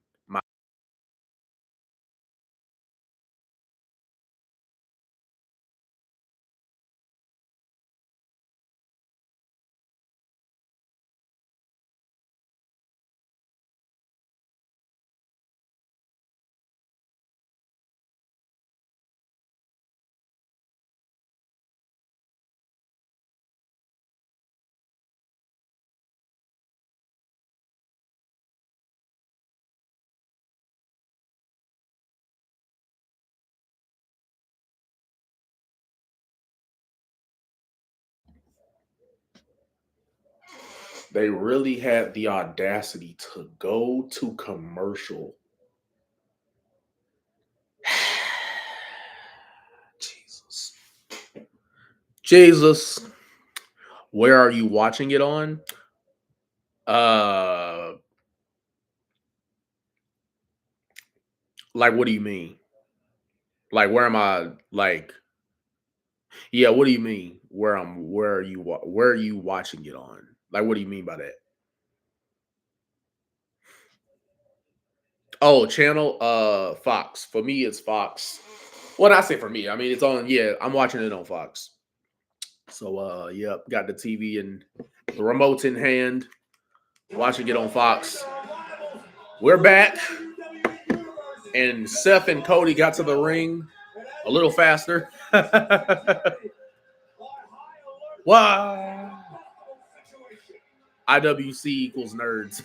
They really had the audacity to go to commercial. Jesus. Where are you watching it on? Like, what do you mean? Like, where am I? Like, yeah, what do you mean? Where are you watching it on? Like, what do you mean by that? Oh, channel, Fox. For me, it's Fox. What I say for me, I mean, it's on. Yeah, I'm watching it on Fox. So, yep, got the TV and the remote in hand, watching it on Fox. We're back, and Seth and Cody got to the ring a little faster. Wow. IWC equals nerds.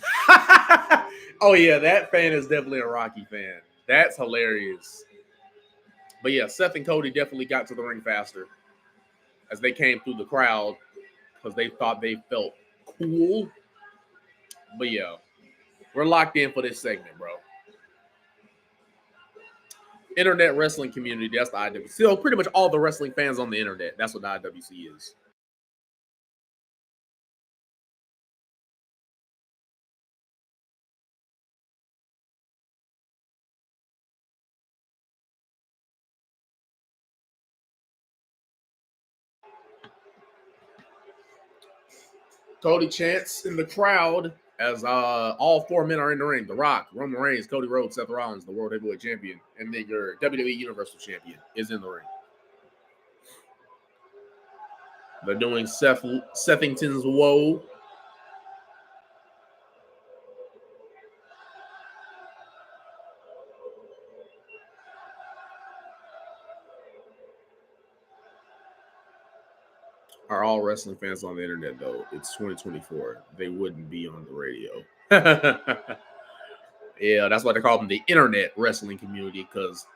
Oh, yeah, that fan is definitely a Rocky fan. That's hilarious. But, yeah, Seth and Cody definitely got to the ring faster as they came through the crowd because they thought they felt cool. But, yeah, we're locked in for this segment, bro. Internet wrestling community, that's the IWC. So pretty much all the wrestling fans on the internet, that's what the IWC is. Cody chants in the crowd as all four men are in the ring. The Rock, Roman Reigns, Cody Rhodes, Seth Rollins, the World Heavyweight Champion, and then your WWE Universal Champion is in the ring. They're doing Sethington's Woe. Are all wrestling fans on the internet, though? It's 2024. They wouldn't be on the radio. Yeah, that's why they call them the internet wrestling community, because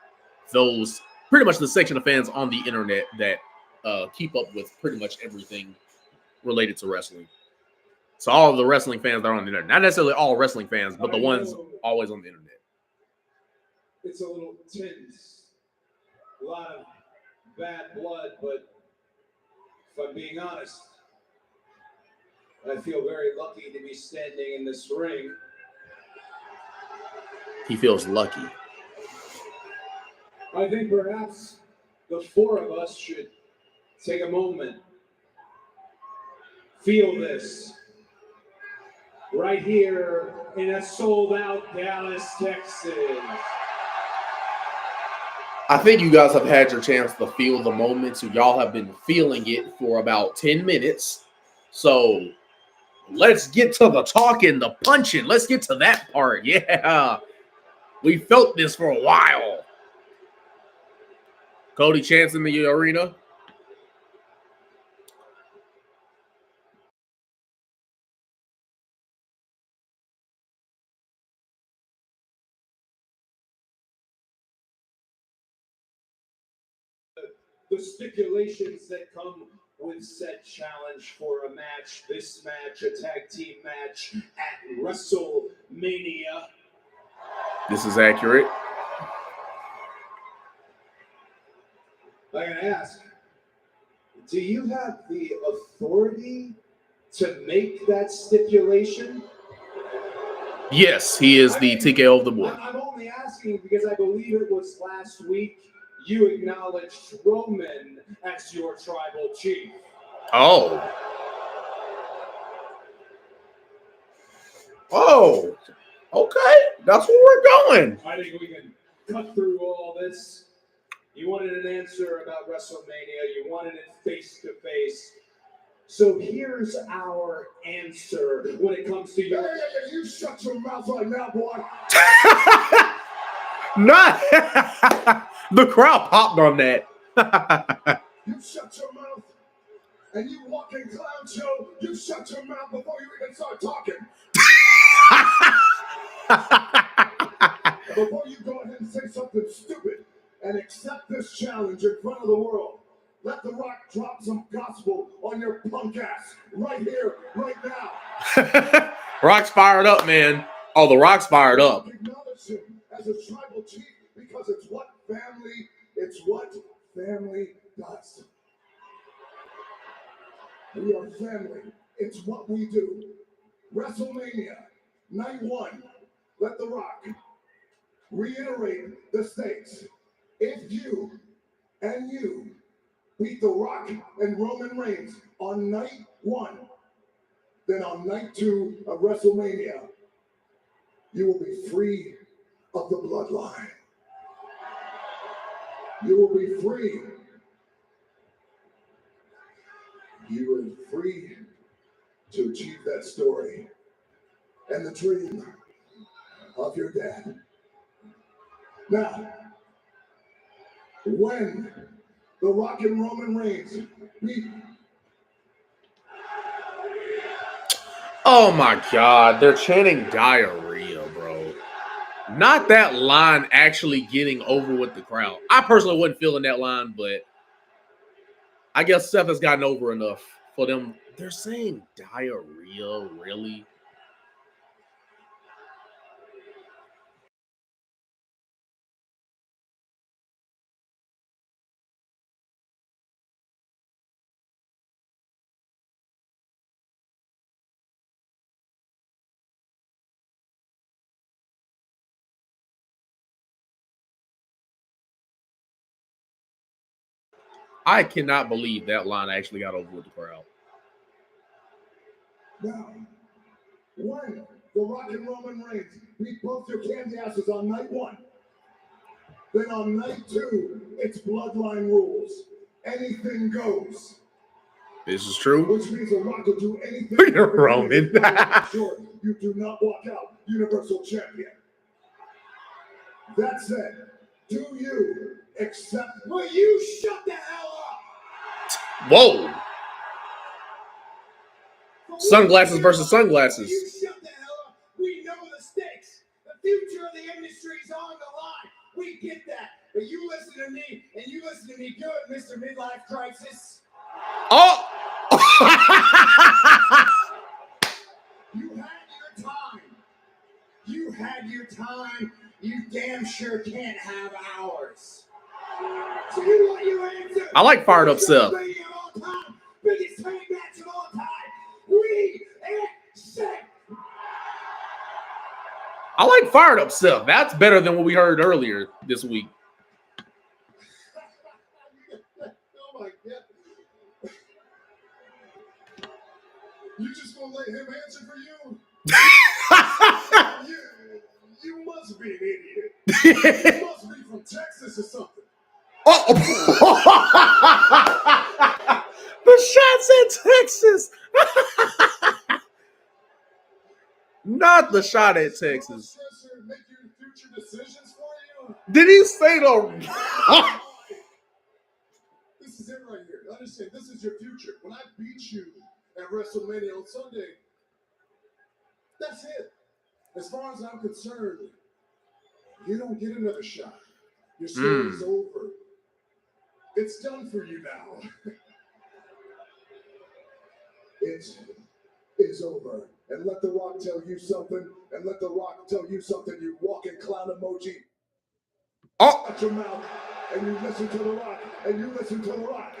those pretty much the section of fans on the internet that keep up with pretty much everything related to wrestling. So all of the wrestling fans that are on the internet, not necessarily all wrestling fans, but the ones always on the internet. It's a little tense. A lot of bad blood, but if I'm being honest, I feel very lucky to be standing in this ring. he feels lucky. I think perhaps the four of us should take a moment, feel this, right here in a sold-out Dallas, Texas. I think you guys have had your chance to feel the moment, so y'all have been feeling it for about 10 minutes. So let's get to the talking, the punching. Let's get to that part. Yeah. We felt this for a while. Cody Chance in the arena. The stipulations that come with said challenge for a match, this match, a tag team match at WrestleMania. This is accurate. I gotta ask, do you have the authority to make that stipulation? Yes, he is the TKO of the board. I'm only asking because I believe it was last week you acknowledged Roman as your tribal chief. Oh. Oh. Okay. That's where we're going. I think we can cut through all this. You wanted an answer about WrestleMania. You wanted it face to face. So here's our answer when it comes to your. You shut your mouth right now, boy. Not the crowd popped on that. You shut your mouth. And you walk in clown show, you shut your mouth before you even start talking. Before you go ahead and say something stupid and accept this challenge in front of the world, let The Rock drop some gospel on your punk ass right here, right now. Rock's fired up, man. Oh, the Rock's fired up. Acknowledge him as a tribal chief because it's what family does. We are family. It's what we do. WrestleMania, night one. Let The Rock reiterate the stakes. If you and you beat The Rock and Roman Reigns on night one, then on night two of WrestleMania, you will be free of the bloodline. You will be free. You are free to achieve that story and the dream of your dad. Now, when The Rock and Roman Reigns beat. Oh my God, they're chanting diarrhea, bro. Not that line actually getting over with the crowd. I personally wasn't feeling that line, but I guess Seth has gotten over enough for them. They're saying diarrhea, really? I cannot believe that line actually got over with the crowd. Now, when The Rock and Roman Reigns beat both your candy asses on night one, then on night two, it's bloodline rules. Anything goes. This is true. Which means The Rock will do anything. You're Roman. Sure, you do not walk out Universal Champion. That said, do you accept? Will you shut the hell up? Whoa. Sunglasses versus sunglasses. You shut the hell up. We know the stakes. The future of the industry is on the line. We get that. But you listen to me, and you listen to me good, Mr. Midlife Crisis. Oh! You had your time. You had your time. You damn sure can't have ours. So you want your answer? I like fired up Seth. Biggest tag match of all time. We accept. I like fired up Seth. That's better than what we heard earlier this week. Oh my God. You just gonna let him answer for you? You must be an idiot. You must be from Texas or something. Oh, the shots at Texas. Not the shot at Texas. Make your future decisions for you? Did he say the? This is it right here. Understand, this is your future. When I beat you at WrestleMania on Sunday, that's it. As far as I'm concerned, you don't get another shot. Your story's over. It's done for you now. It is over. And let The Rock tell you something. And let The Rock tell you something. You walking clown emoji. Oh, Shut your mouth. And you listen to The Rock. And you listen to The Rock.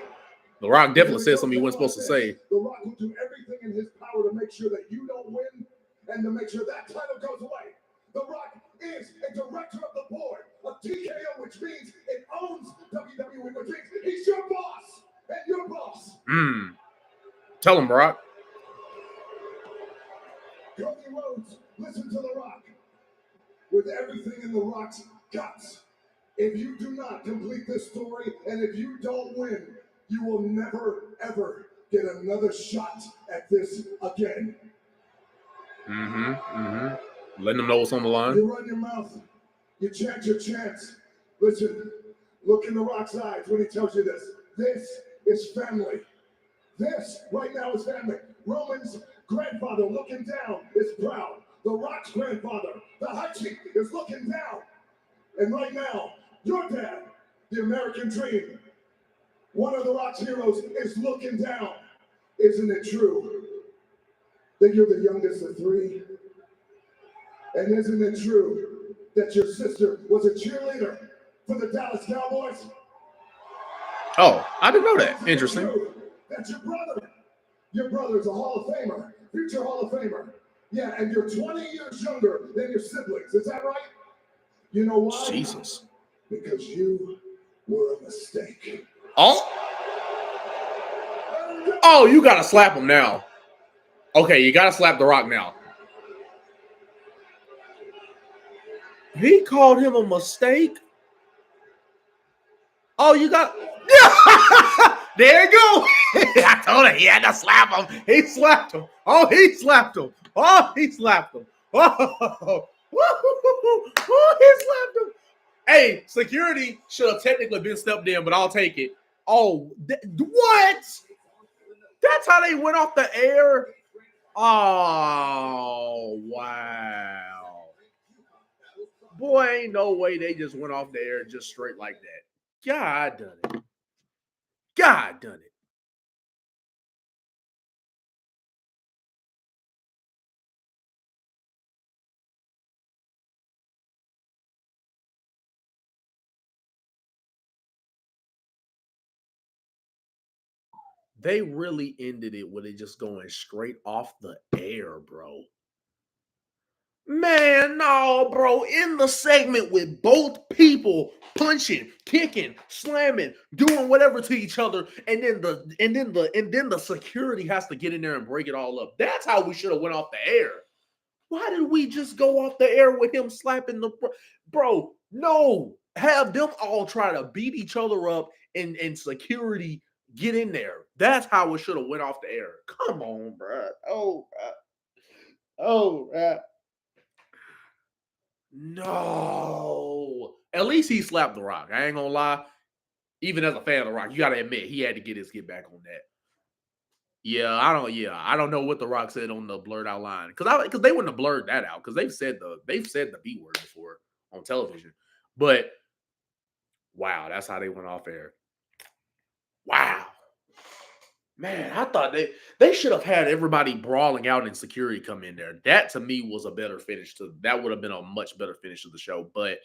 The Rock definitely said something he wasn't supposed to say. The Rock will do everything in his power to make sure that you don't win and to make sure that title goes away. The Rock is a director of the board of TKO, which means it owns WWE, which means he's your boss and your boss. Tell him, Brock. Cody Rhodes, listen to The Rock. With everything in The Rock's guts, if you do not complete this story and if you don't win, you will never, ever get another shot at this again. Letting them know what's on the line. You run your mouth. You chant your chants. Listen, look in The Rock's eyes when he tells you this. This is family. This right now is family. Roman's grandfather looking down is proud. The Rock's grandfather, the high chief, is looking down. And right now, your dad, the American dream, one of The Rock's heroes, is looking down. Isn't it true that you're the youngest of three? And isn't it true that your sister was a cheerleader for the Dallas Cowboys? Oh, I didn't know that. Interesting. That's your brother's a Hall of Famer, future Hall of Famer. Yeah, and you're 20 years younger than your siblings. Is that right? You know why? Jesus. Because you were a mistake. Oh, you gotta slap him now. Okay, you gotta slap The Rock now. He called him a mistake. Oh, you got. Yeah! There you go. I told him he had to slap him. He slapped him. Oh, he slapped him. Oh, he slapped him. Oh, he slapped him. Hey, security should have technically been stepped in, but I'll take it. Oh, what? That's how they went off the air? Oh, wow. Boy, ain't no way they just went off the air just straight like that. God done it. God done it. They really ended it with it just going straight off the air, bro. Man, no, bro. In the segment with both people punching, kicking, slamming, doing whatever to each other, and then the security has to get in there and break it all up. That's how we should have went off the air. Why did we just go off the air with him slapping the bro? No, have them all try to beat each other up and security get in there. That's how it should have went off the air. Come on, bro. Oh. No. At least he slapped The Rock. I ain't gonna lie. Even as a fan of The Rock, you gotta admit he had to get his get back on that. I don't know what The Rock said on the blurred out line. Because they wouldn't have blurred that out because they've said the B word before on television. But wow, that's how they went off air. Wow. Man, I thought they should have had everybody brawling out and security come in there. That to me was a better finish that would have been a much better finish to the show. But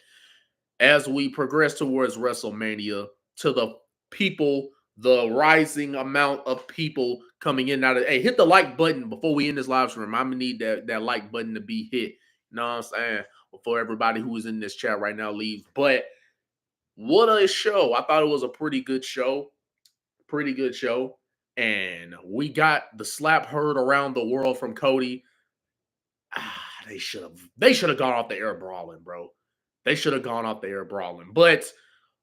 as we progress towards WrestleMania, to the people, the rising amount of people coming in and out of, hey, hit the like button before we end this live stream. I'm gonna need that like button to be hit. You know what I'm saying? Before everybody who is in this chat right now leaves. But what a show. I thought it was a pretty good show. Pretty good show. And we got the slap heard around the world from Cody. They should have gone off the air brawling, bro. They should have gone off the air brawling. But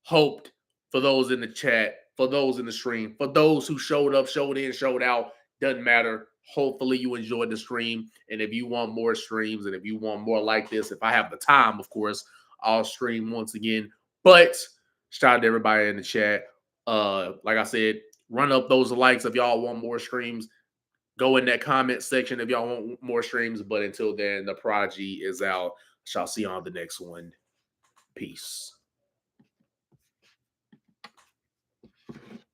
hoped for those in the chat, for those in the stream, for those who showed up, showed in, showed out, doesn't matter. Hopefully you enjoyed the stream. And if you want more streams and if you want more like this, if I have the time, of course, I'll stream once again. But shout out to everybody in the chat. Like I said, run up those likes if y'all want more streams. Go in that comment section if y'all want more streams. But until then, the Prodigy is out. Shall see you on the next one. Peace.